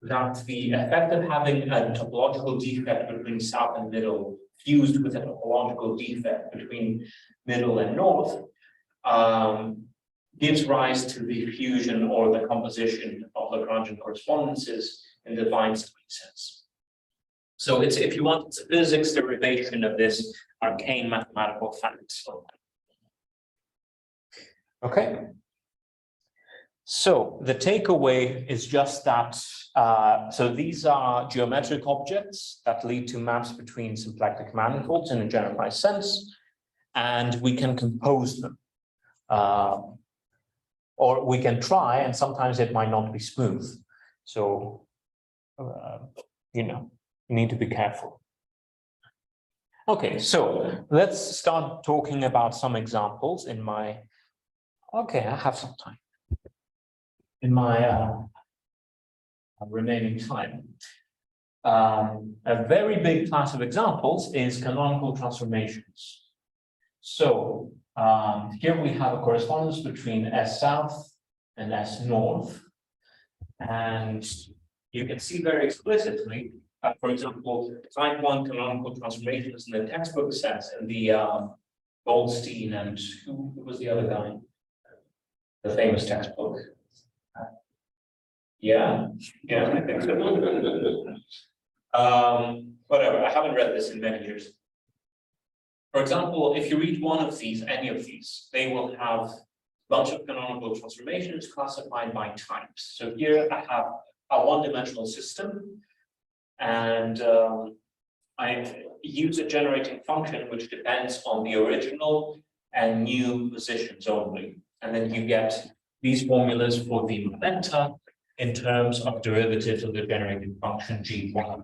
A: that the effect of having a topological defect between south and middle fused with a topological defect between middle and north gives rise to the fusion or the composition of Lagrangian correspondences in the Weinstein sense. So it's, if you want, it's a physics derivation of this arcane mathematical fact. Okay. So the takeaway is just that, so these are geometric objects that lead to maps between symplectic manifolds in a generalized sense, and we can compose them. Or we can try, and sometimes it might not be smooth. So, you know, you need to be careful. Okay, so let's start talking about some examples in my, okay, I have some time. In my remaining time. A very big class of examples is canonical transformations. So here we have a correspondence between S south and S north. And you can see very explicitly, for example, type 1 canonical transformations in the textbook sense, and the Goldstein and who was the other guy? The famous textbook. Yeah, I think so. Whatever, I haven't read this in many years. For example, if you read one of these, any of these, they will have a bunch of canonical transformations classified by types. So here I have a one-dimensional system, and I use a generating function which depends on the original and new positions only. And then you get these formulas for the momenta in terms of derivatives of the generating function G1.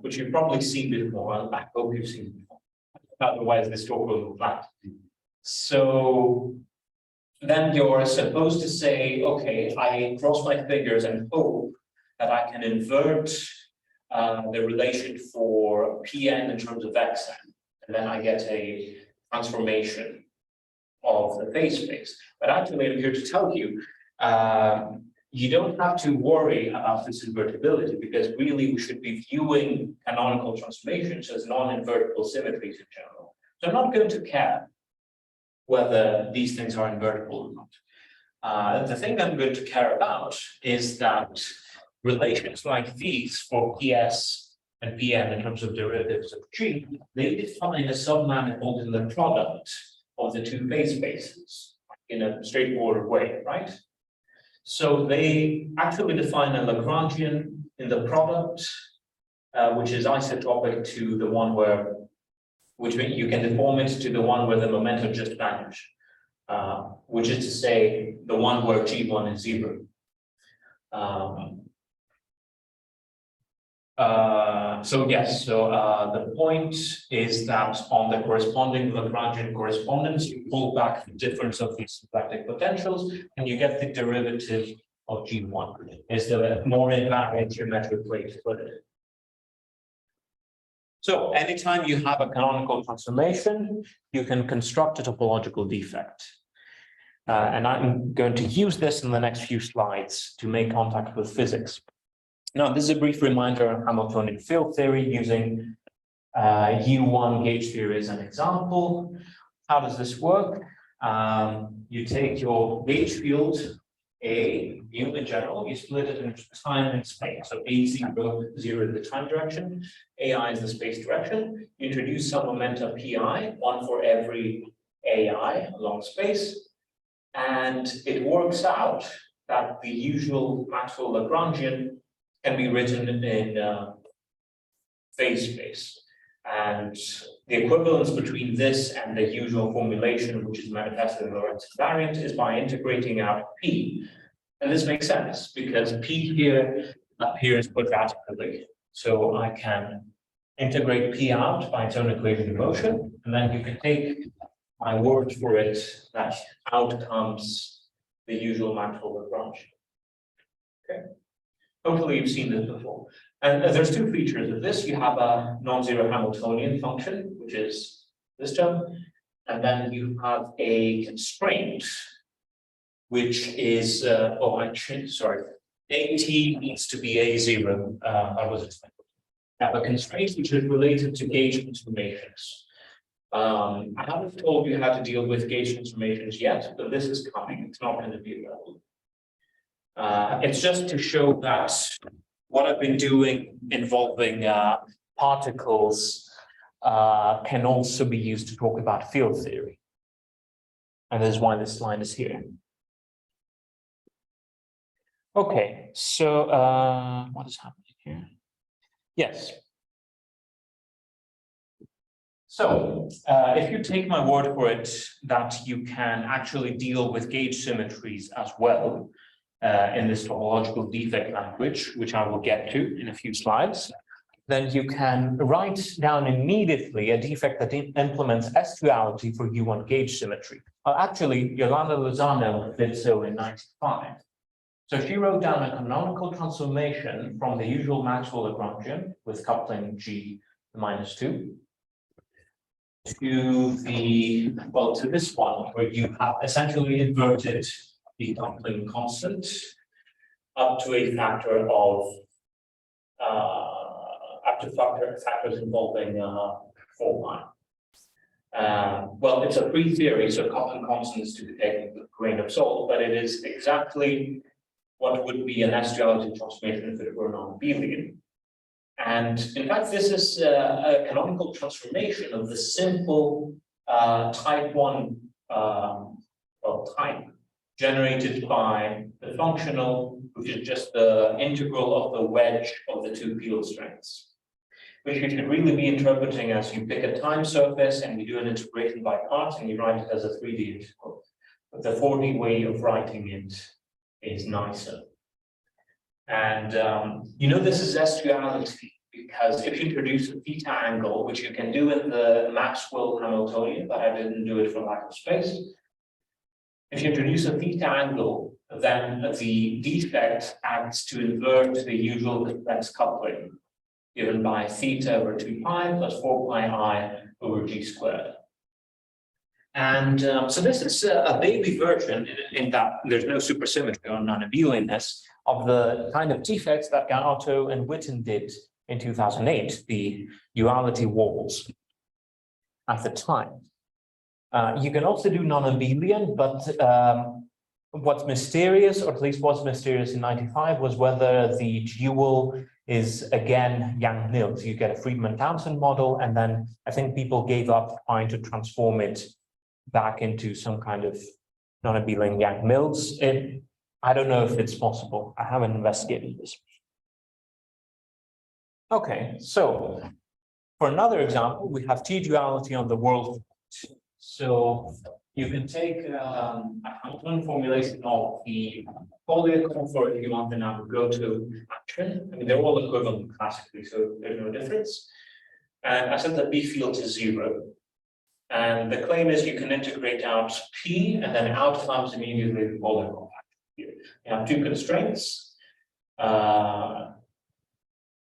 A: which you've probably seen before. I hope you've seen before. Otherwise, this talk will look flat. So then you're supposed to say, okay, I cross my fingers and hope that I can invert the relation for Pn in terms of Xn, and then I get a transformation of the phase space. But actually, I'm here to tell you, you don't have to worry about this invertibility, because really we should be viewing canonical transformations as non-invertible symmetries in general. So I'm not going to care whether these things are invertible or not. The thing I'm going to care about is that relations like these for PS and Pn in terms of derivatives of G, they define a submanifold in the product of the two phase spaces in a straightforward way, right? So they actually define a Lagrangian in the product, which is isotopic to the one where, which means you can deform it to the one where the momentum just vanished, which is to say the one where G1 is 0. The point is that on the corresponding Lagrangian correspondence, you pull back the difference of these symplectic potentials and you get the derivative of G1. Is the more invariant geometric way to put it. So anytime you have a canonical transformation, you can construct a topological defect. And I'm going to use this in the next few slides to make contact with physics. Now, this is a brief reminder on Hamiltonian field theory using U1 gauge theory as an example. How does this work? You take your gauge field, A, mu in general, you split it into time and space. So A0, 0 is the time direction, AI is the space direction. You introduce some momentum Pi, one for every AI along space. And it works out that the usual Maxwell Lagrangian can be written in phase space. And the equivalence between this and the usual formulation, which is manifested in Lorentz invariant, is by integrating out P. And this makes sense because P here appears quadratically. So I can integrate P out by its own equation of motion, and then you can take my word for it that out comes the usual Maxwell Lagrangian. Okay. Hopefully you've seen this before. And there's two features of this. You have a non-zero Hamiltonian function, which is this term, and then you have a constraint, which is, AT needs to be A0. I was expecting. Now, a constraint which is related to gauge transformations. I haven't told you how to deal with gauge transformations yet, but this is coming. It's not going to be available. It's just to show that what I've been doing involving particles can also be used to talk about field theory. And this is why this line is here. Okay, so what is happening here? Yes. So if you take my word for it that you can actually deal with gauge symmetries as well, in this topological defect language, which I will get to in a few slides, then you can write down immediately a defect that implements S-duality for U1 gauge symmetry. Actually, Yolanda Lozano did so in 95. So she wrote down a canonical transformation from the usual Maxwell Lagrangian with coupling G -2 to to this one, where you have essentially inverted the coupling constant up to a factor of factors involving 4 pi. Well, it's a free theory, so coupling constant is to be taken with a grain of salt, but it is exactly what would be an S-duality transformation if it were non-abelian. And in fact, this is a canonical transformation of the simple type 1 type generated by the functional, which is just the integral of the wedge of the two field strengths, which you should really be interpreting as you pick a time surface and you do an integration by parts and you write it as a 3D integral. But the 4D way of writing it is nicer. And this is S-duality. because if you introduce a theta angle, which you can do in the Maxwell Hamiltonian, but I didn't do it for lack of space. If you introduce a theta angle, then the defect acts to invert the usual convex coupling given by theta over 2 pi plus 4 pi I over g squared. And so this is a baby version in that there's no supersymmetry or non-abelianness of the kind of defects that Gatto and Witten did in 2008, the duality walls at the time. You can also do non-abelian, but what's mysterious, or at least was mysterious in 95, was whether the dual is again Yang-Mills. You get a Friedman-Townsend model, and then I think people gave up trying to transform it back into some kind of non-abelian Yang-Mills. I don't know if it's possible. I haven't investigated this. Okay, so for another example, we have T-duality on the world. So you can take a Hamiltonian formulation of the polyacon for if you want the Navier-Goto action. I mean, they're all equivalent classically, so there's no difference. And I said that B field is 0. And the claim is you can integrate out P, and then out comes immediately the polyacon. You have two constraints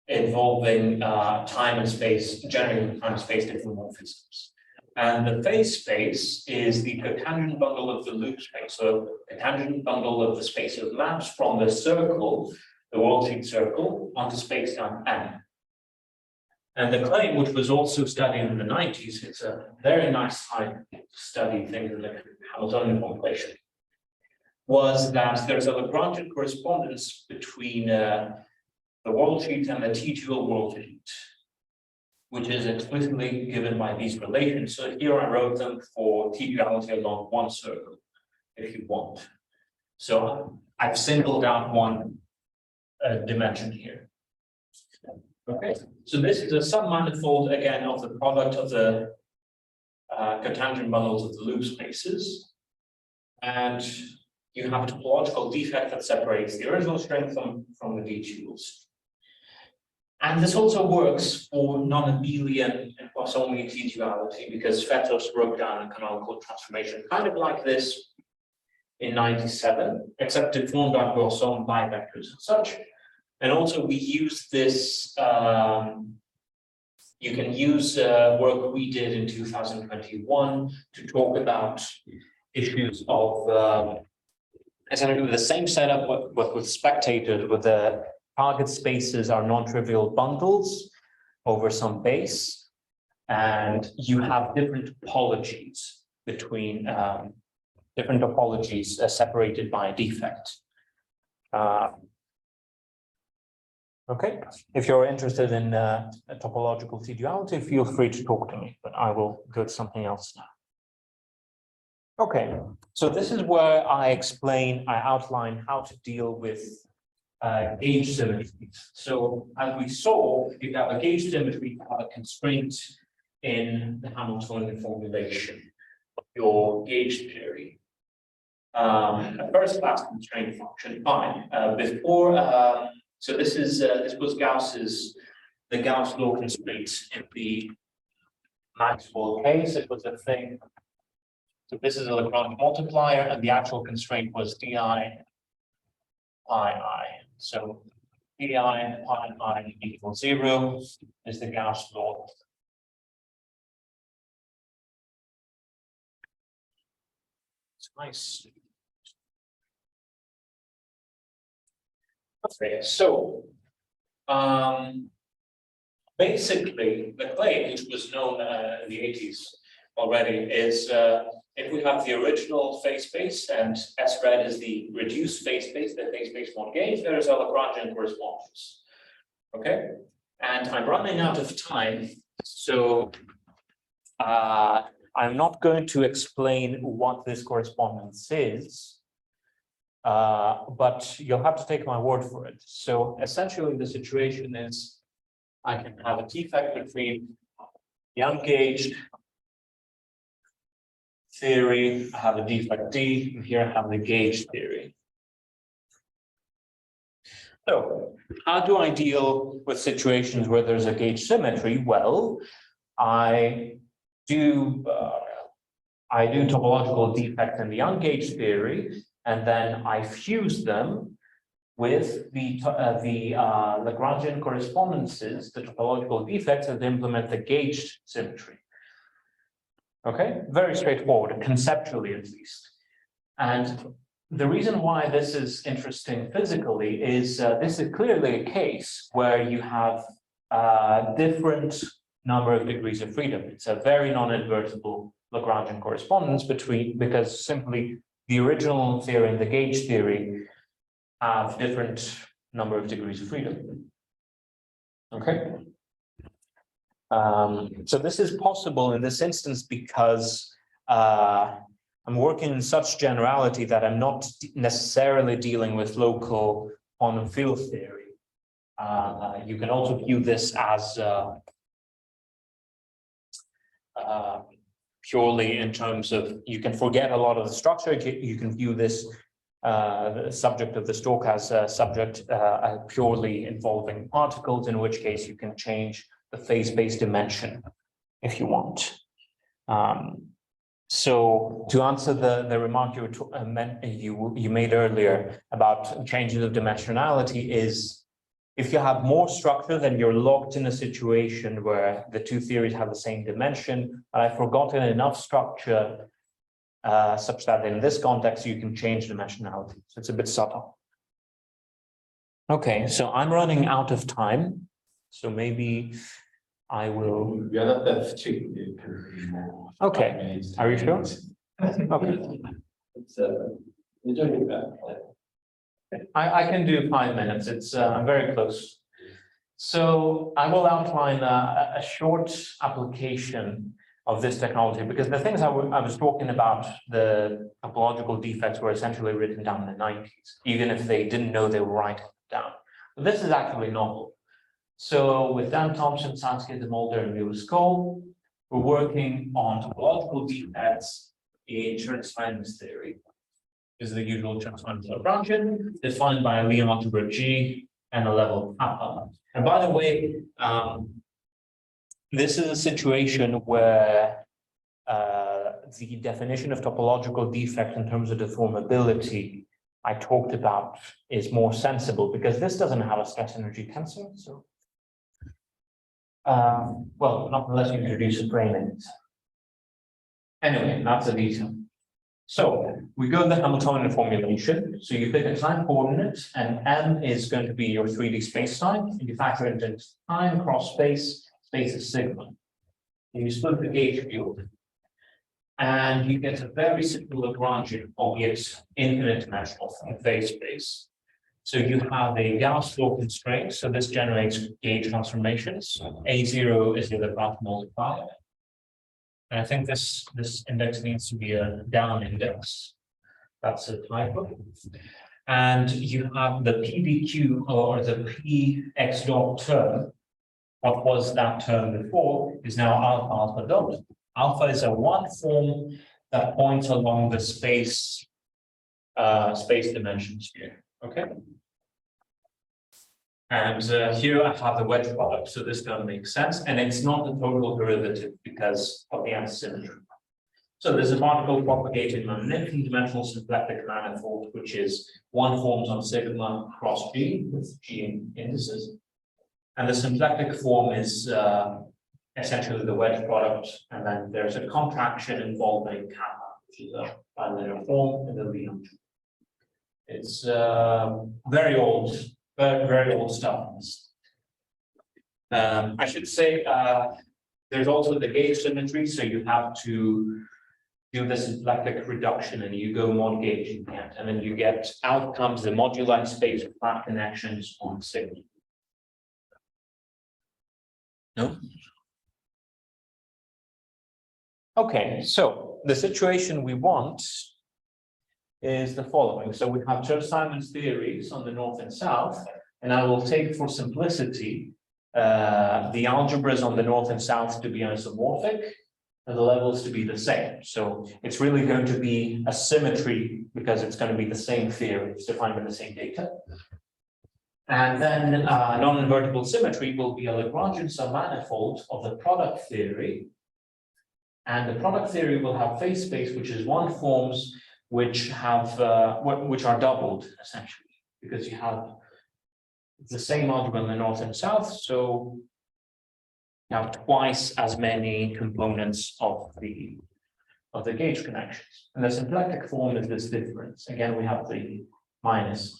A: involving time and space, generating time and space diffeomorphisms. And the phase space is the cotangent bundle of the loop space. So cotangent bundle of the space of maps from the circle, the worldsheet circle, onto spacetime M. And the claim, which was also studied in the 90s, it's a very nice time to study things in the Hamiltonian formulation, was that there's a Lagrangian correspondence between the worldsheet and the T-dual worldsheet, which is explicitly given by these relations. So here I wrote them for T-duality along one circle, if you want. So I've singled out one dimension here. Okay, so this is a submanifold again of the product of the cotangent bundles of the loop spaces. And you have a topological defect that separates the original string from the D-duals. And this also works for non-abelian and Poissonian T-duality because Fetos broke down a canonical transformation kind of like this in 97, except it formed our Poisson bivectors and such. And also we use this, you can use work we did in 2021 to talk about issues of essentially with the same setup but with spectators, with the target spaces are non-trivial bundles over some base, and you have different topologies between different topologies separated by a defect. Okay, if you're interested in a topological T-duality, feel free to talk to me, but I will go to something else now. Okay, so this is where I outline how to deal with gauge symmetries. So as we saw, if you have a gauge symmetry, you have a constraint in the Hamiltonian formulation of your gauge theory. A first class constraint function, fine. So this was the Gauss law constraint in the Maxwell case. It was a thing. So this is a Lagrange multiplier, and the actual constraint was di pi I. So di pi I equals 0 is the Gauss law. It's nice. Okay, so basically the claim, which was known in the 80s already, is if we have the original phase space and S red is the reduced phase space, the phase space one gauge, there is a Lagrangian correspondence. Okay, and I'm running out of time, so I'm not going to explain what this correspondence is. But you'll have to take my word for it. So essentially the situation is I can have a defect between the ungauged theory, I have a defect D, and here I have the gauge theory. So how do I deal with situations where there's a gauge symmetry? Well, I do topological defect in the ungauged theory, and then I fuse them with the Lagrangian correspondences, the topological defects, that implement the gauged symmetry. Okay, very straightforward, conceptually at least. And the reason why this is interesting physically is this is clearly a case where you have different number of degrees of freedom. It's a very non-invertible Lagrangian correspondence because simply the original theory and the gauge theory have different number of degrees of freedom. Okay. So this is possible in this instance because I'm working in such generality that I'm not necessarily dealing with local quantum field theory. You can also view this as purely in terms of, you can forget a lot of the structure. You can view this the subject of this talk as a subject purely involving particles, in which case you can change the phase-space dimension if you want. So to answer the remark you made earlier about changes of dimensionality is, if you have more structure, then you're locked in a situation where the two theories have the same dimension, but I've forgotten enough structure such that in this context you can change dimensionality. So it's a bit subtle. Okay, so I'm running out of time, so maybe I will.
B: We are not that strict.
A: Okay, are you sure? Okay.
B: It's enjoying that.
A: I can do 5 minutes. It's very close. So I will outline a short application of this technology, because the things I was talking about, the topological defects, were essentially written down in the 90s, even if they didn't know they were writing them down. But this is actually novel. So with Dan Thompson, Sansky, De Mulder, and Lewis Cole, we're working on topological defects in Chern-Simons theory. This is the usual Chern-Simons Lagrangian, defined by a Lie algebra G and a level kappa. And by the way, this is a situation where the definition of topological defect in terms of deformability I talked about is more sensible, because this doesn't have a stress energy tensor. So, well, not unless you introduce a framing. Anyway, that's a detail. So we go in the Hamiltonian formulation. So you pick a time coordinate, and M is going to be your 3D spacetime, and you factor it into time cross space. Space is sigma. And you split the gauge field, and you get a very simple Lagrangian, albeit infinite dimensional from phase space. So you have a Gauss law constraint. So this generates gauge transformations. A0 is the Lagrange multiplier. And I think this index needs to be a down index. That's a typo. And you have the PDQ, or the PX dot term. What was that term before is now alpha alpha dot. Alpha is a one form that points along the space dimensions here. Okay. And here I have the wedge product, so this doesn't make sense, and it's not the total derivative because of the asymmetry. So there's a particle propagating on an infinite-dimensional symplectic manifold, which is one forms on sigma cross G with G indices, and the symplectic form is essentially the wedge product, and then there's a contraction involving kappa, which is a bilinear form in the Lie algebra. It's very old. Very old stuff. I should say there's also the gauge symmetry, so you have to do the symplectic reduction, and you go mod gauge you can't, and then you get outcomes the moduli space of flat connections on sigma. No. Okay, so the situation we want is the following. So we have Chern-Simons theories on the north and south, and I will take, for simplicity, the algebras on the north and south to be isomorphic and the levels to be the same. So it's really going to be a symmetry because it's going to be the same theory. It's defined by the same data. And then non-invertible symmetry will be a Lagrangian submanifold of the product theory. And the product theory will have phase space, which is one forms which have which are doubled essentially, because you have the same algebra in the north and south, so you have twice as many components of the gauge connections. And the symplectic form is this difference. Again, we have the minus.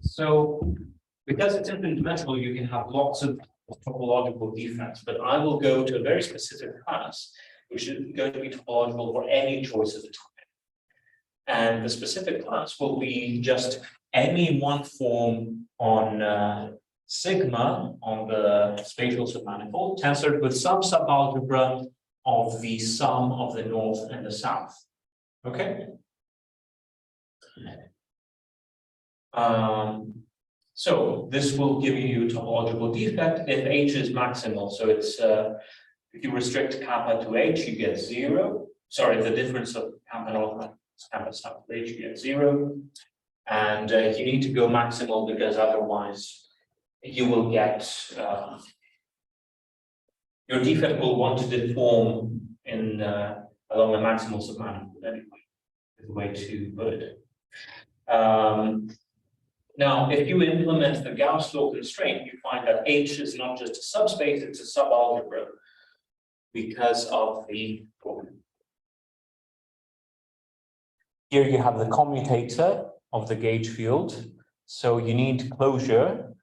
A: So because it's infinite dimensional, you can have lots of topological defects, but I will go to a very specific class, which is going to be topological for any choice of the time. And the specific class will be just any one form on sigma on the spatial submanifold, tensored with some subalgebra of the sum of the north and the south. Okay. So this will give you topological defect if H is maximal. So it's if you restrict kappa to H, you get 0. Sorry, the difference of kappa north and kappa south to H, you get 0. And you need to go maximal because otherwise you will get your defect will want to deform in along the maximal submanifold anyway, is the way to put it. Now, if you implement the Gauss law constraint, you find that H is not just a subspace, it's a subalgebra because of the problem. Here you have the commutator of the gauge field. So you need closure.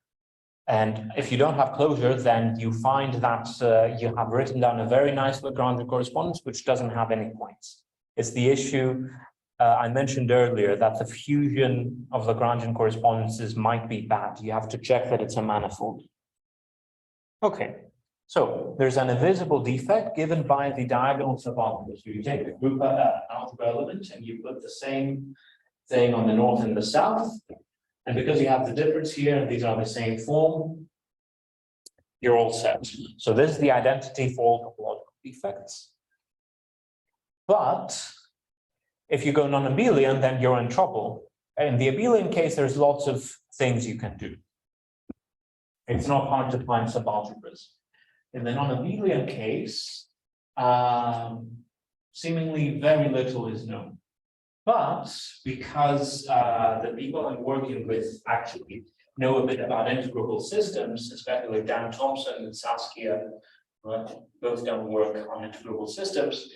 A: And if you don't have closure, then you find that you have written down a very nice Lagrangian correspondence, which doesn't have any points. It's the issue I mentioned earlier that the fusion of Lagrangian correspondences might be bad. You have to check that it's a manifold. Okay, so there's an invisible defect given by the diagonal subalgebra. So you take a group algebra element and you put the same thing on the north and the south. And because you have the difference here, and these are the same form, you're all set. So this is the identity for all topological defects. But if you go non-abelian, then you're in trouble. In the abelian case, there's lots of things you can do. It's not hard to find subalgebras. In the non-abelian case, seemingly very little is known. But because the people I'm working with actually know a bit about integrable systems, especially Dan Thompson and Saskia, both done work on integrable systems,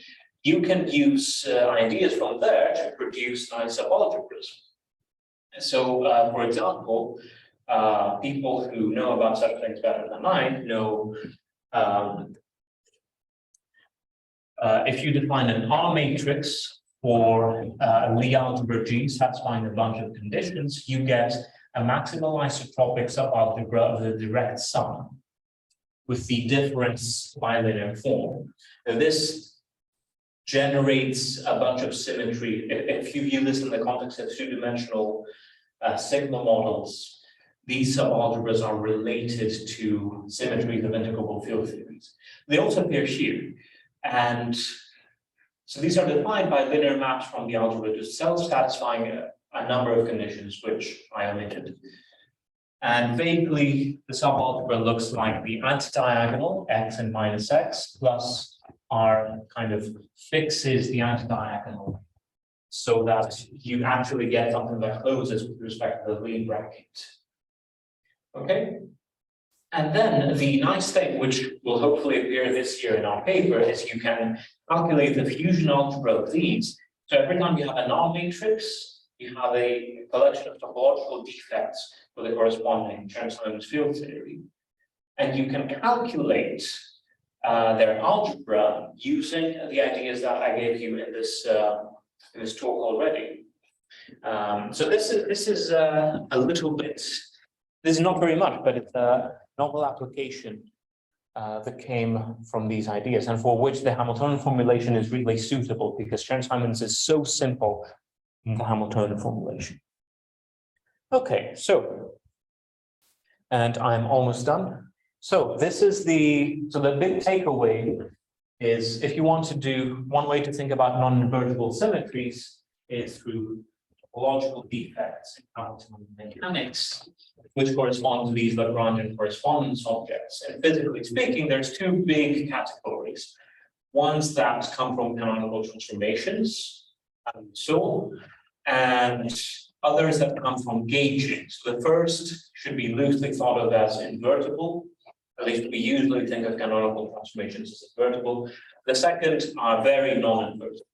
A: you can use ideas from there to produce nice subalgebras. So, for example, people who know about such things better than I know, if you define an R matrix for a Lie algebra G satisfying a bunch of conditions, you get a maximal isotropic subalgebra of the direct sum with the difference bilinear form. Now, this generates a bunch of symmetry. If you view this in the context of two-dimensional sigma models, these subalgebras are related to symmetries of integrable field theories. They also appear here. And so these are defined by linear maps from the algebra to self-satisfying a number of conditions, which I omitted. And vaguely, the subalgebra looks like the antidiagonal x and minus x plus R kind of fixes the antidiagonal so that you actually get something that closes with respect to the Lie bracket. Okay? And then the nice thing, which will hopefully appear this year in our paper, is you can calculate the fusion algebra of these. So every time you have a null matrix, you have a collection of topological defects for the corresponding Chern-Simons field theory. And you can calculate their algebra using the ideas that I gave you in this talk already. So this is a little bit. This is not very much, but it's a novel application that came from these ideas, and for which the Hamiltonian formulation is really suitable because Chern-Simons is so simple in the Hamiltonian formulation. Okay, so, and I'm almost done. So this is the big takeaway is if you want to do one way to think about non-invertible symmetries is through topological defects in Hamiltonian mechanics, which correspond to these Lagrangian correspondence objects. And physically speaking, there's two big categories. Ones that come from canonical transformations, and others that come from gauging. So the first should be loosely thought of as invertible. At least we usually think of canonical transformations as invertible. The second are very non-invertible.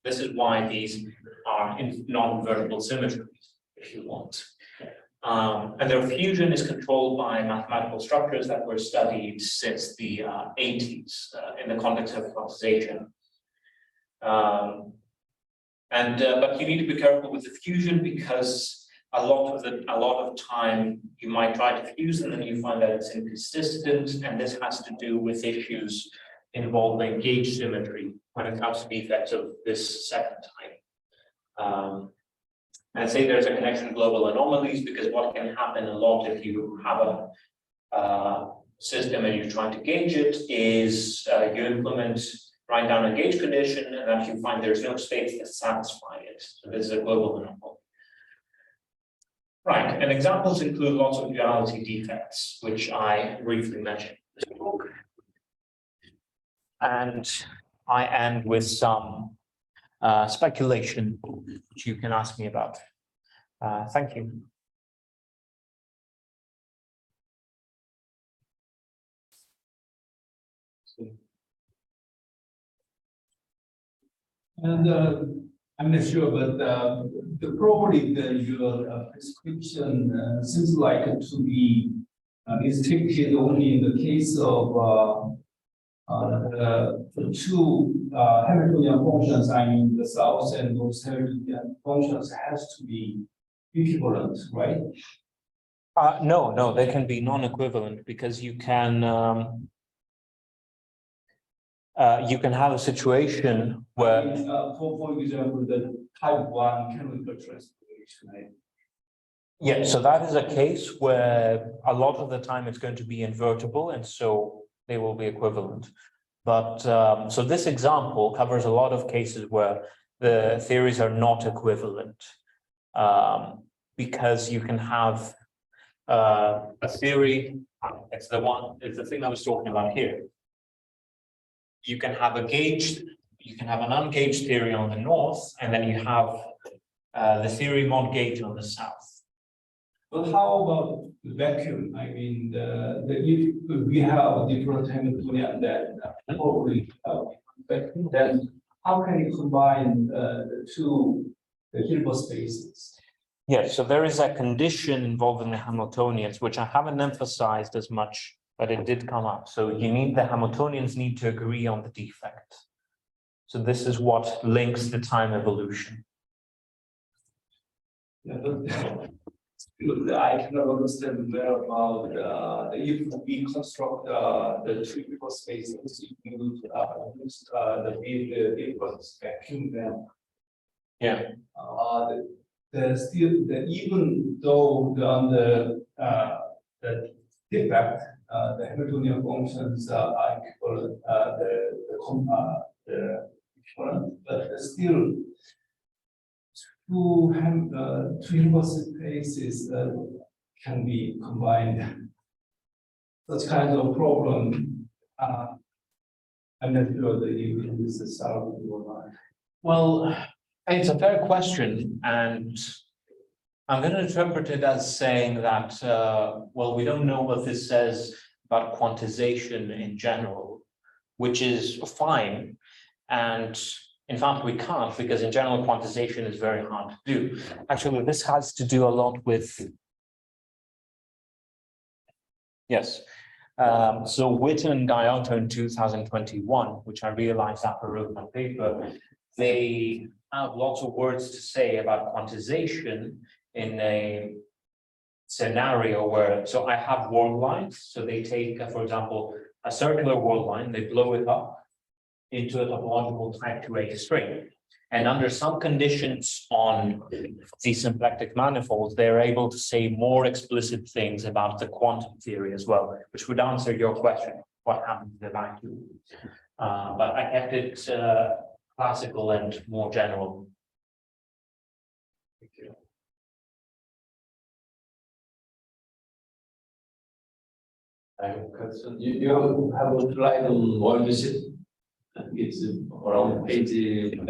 A: This is why these are non-invertible symmetries, if you want. And their fusion is controlled by mathematical structures that were studied since the 80s in the context of quantization. But you need to be careful with the fusion because a lot of time you might try to fuse and then you find that it's inconsistent, and this has to do with issues involving gauge symmetry when it comes to defects of this second type. And say there's a connection to global anomalies, because what can happen a lot if you have a system and you're trying to gauge it is you write down a gauge condition and then you find there's no states that satisfy it. So this is a global anomaly. Right, and examples include lots of duality defects, which I briefly mentioned in this book. And I end with some speculation, which you can ask me about. Thank you.
E: And I'm not sure, but the property that your prescription seems like to be restricted only in the case of the two Hamiltonian functions, I mean the south and those Hamiltonian functions has to be equivalent, right?
A: No, they can be non-equivalent because you can have a situation where,
E: for example, the type 1 canonical transformation, right?
A: yeah, so that is a case where a lot of the time it's going to be invertible, and so they will be equivalent. But so this example covers a lot of cases where the theories are not equivalent, because you can have a theory. It's the thing I was talking about here. You can have an ungauged theory on the north, and then you have the theory mod gauge on the south.
E: But how about the vacuum? I mean, if we have different Hamiltonian that probably vacuum, then how can you combine the Hilbert spaces?
A: Yes, so there is a condition involving the Hamiltonians, which I haven't emphasized as much, but it did come up. So the Hamiltonians need to agree on the defect. So this is what links the time evolution.
E: Yeah, but I cannot understand more about if we construct the two Hilbert spaces, if we use the Hilbert vacuum, then
A: Yeah.
E: Even though the defect, the Hamiltonian functions are equivalent, the equivalent, but still two Hilbert spaces can be combined. Such kind of problem, I'm not sure that you this is solved or not.
A: Well, it's a fair question, and I'm going to interpret it as saying that, well, we don't know what this says about quantization in general, which is fine. And in fact, we can't, because in general, quantization is very hard to do. Actually, this has to do a lot with, yes. So Witten and Gaiotto in 2021, which I realized after I wrote my paper, they have lots of words to say about quantization in a scenario where, so I have world lines. So they take, for example, a circular world line, they blow it up into a topological type 2A string. And under some conditions on these symplectic manifolds, they're able to say more explicit things about the quantum theory as well, which would answer your question, what happens to the vacuum? But I kept it classical and more general. Thank you.
B: I have a question. You have a slide on one visit. I think it's around page.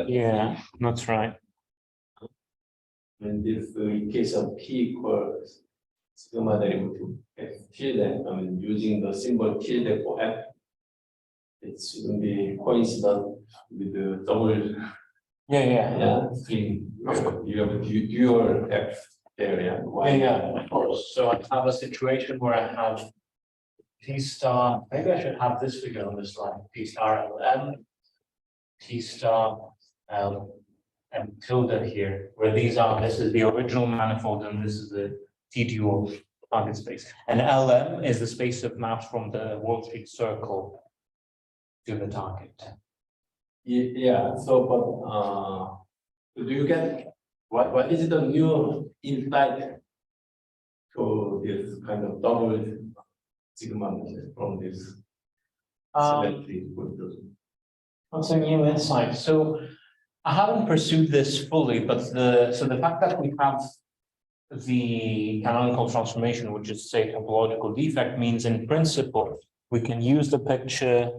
A: Yeah, that's right.
B: And if in case of P equals sigma derivative F tilde, I mean, using the symbol tilde for F, it shouldn't be coincident with the double string. You have a dual F there, yeah.
A: Of course. So I have a situation where I have T star, maybe I should have this figure on the slide, T star LM, T star L, and tilde here, where this is the original manifold and this is the T dual target space. And LM is the space of maps from the Wall Street circle to the target.
B: Yeah, so but do you get what is the new insight to this kind of double sigma from this symmetry?
A: What's a new insight? So I haven't pursued this fully, but the fact that we have the canonical transformation, which is say topological defect, means in principle we can use the picture.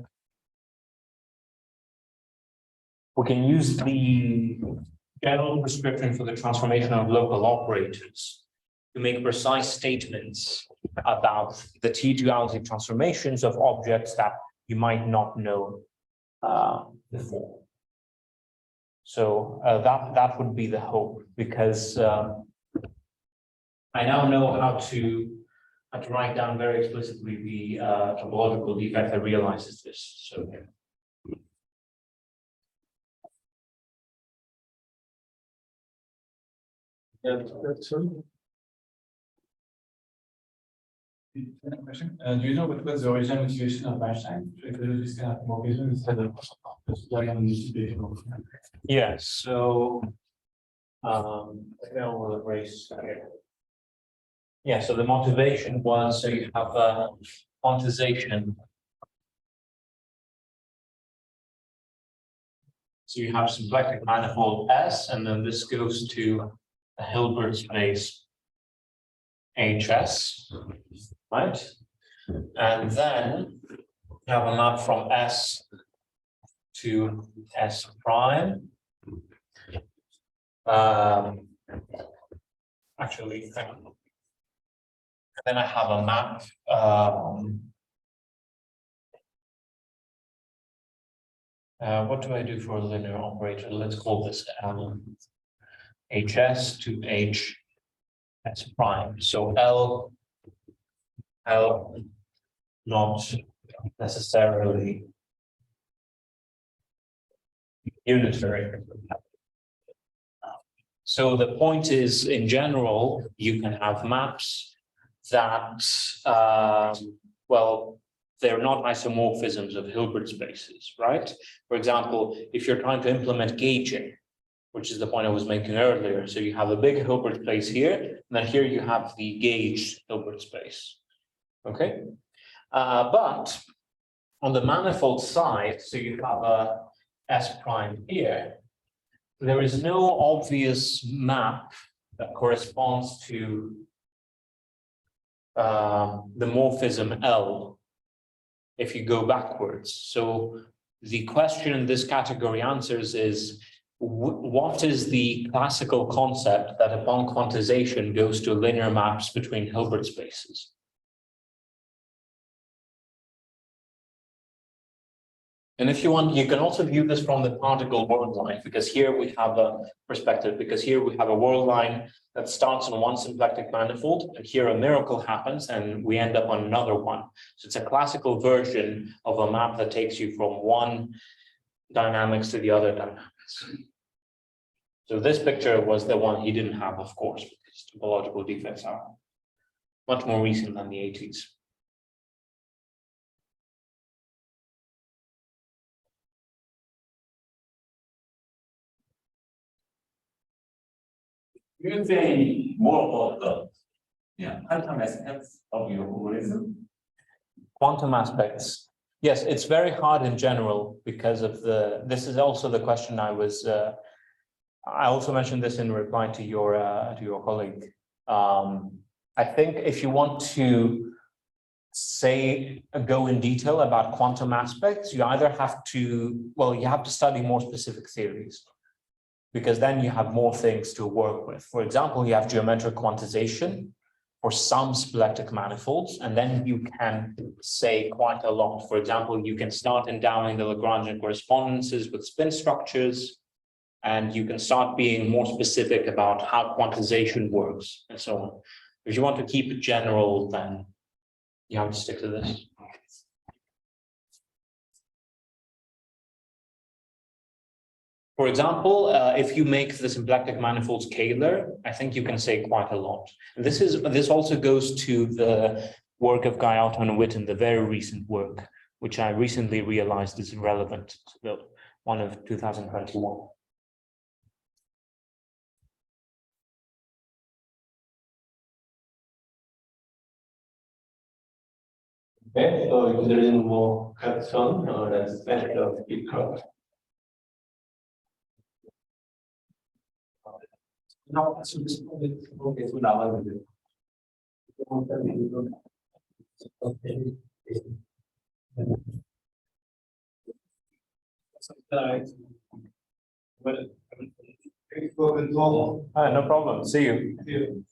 A: We can use the general prescription for the transformation of local operators to make precise statements about the T-duality transformations of objects that you might not know before. So that would be the hope, because I now know how to write down very explicitly the topological defect that realizes this. So.
B: Yeah, that's true.
E: Question. Do you know what was the original motivation of Einstein to introduce this kind of morphism instead of just distribution of?
A: Yes, so I will erase here. Yeah, so the motivation was, so you have a quantization. So you have symplectic manifold S, and then this goes to a Hilbert space HS, right? And then you have a map from S to S prime. Actually, then I have a map. What do I do for a linear operator? Let's call this HS to HS prime. So L not necessarily unitary. So the point is, in general, you can have maps that, well, they're not isomorphisms of Hilbert spaces, right? For example, if you're trying to implement gauging, which is the point I was making earlier. So you have a big Hilbert space here, and then here you have the gauged Hilbert space. Okay, but on the manifold side, so you have a S prime here, there is no obvious map that corresponds to the morphism L if you go backwards. So the question in this category answers is, what is the classical concept that upon quantization goes to linear maps between Hilbert spaces? And if you want, you can also view this from the particle world line, because here we have a perspective, because here we have a world line that starts on one symplectic manifold, and here a miracle happens, and we end up on another one. So it's a classical version of a map that takes you from one dynamics to the other dynamics. So this picture was the one he didn't have, of course, because topological defects are much more recent than the 80s.
D: You can say more about the quantum aspects of your algorithm.
A: Quantum aspects. Yes, it's very hard in general because of this is also the question I was, I also mentioned this in reply to your colleague. I think if you want to say go in detail about quantum aspects, you either have to, well, you have to study more specific theories, because then you have more things to work with. For example, you have geometric quantization for some symplectic manifolds, and then you can say quite a lot. For example, you can start endowing the Lagrangian correspondences with spin structures, and you can start being more specific about how quantization works and so on. If you want to keep it general, then you have to stick to this. For example, if you make the symplectic manifold scalar, I think you can say quite a lot. And this also goes to the work of Guy Alton-Witten, the very recent work, which I recently realized is relevant, the one of 2021.
B: Okay, so if there is no more question, let's finish the speaker.
A: No problem. See you.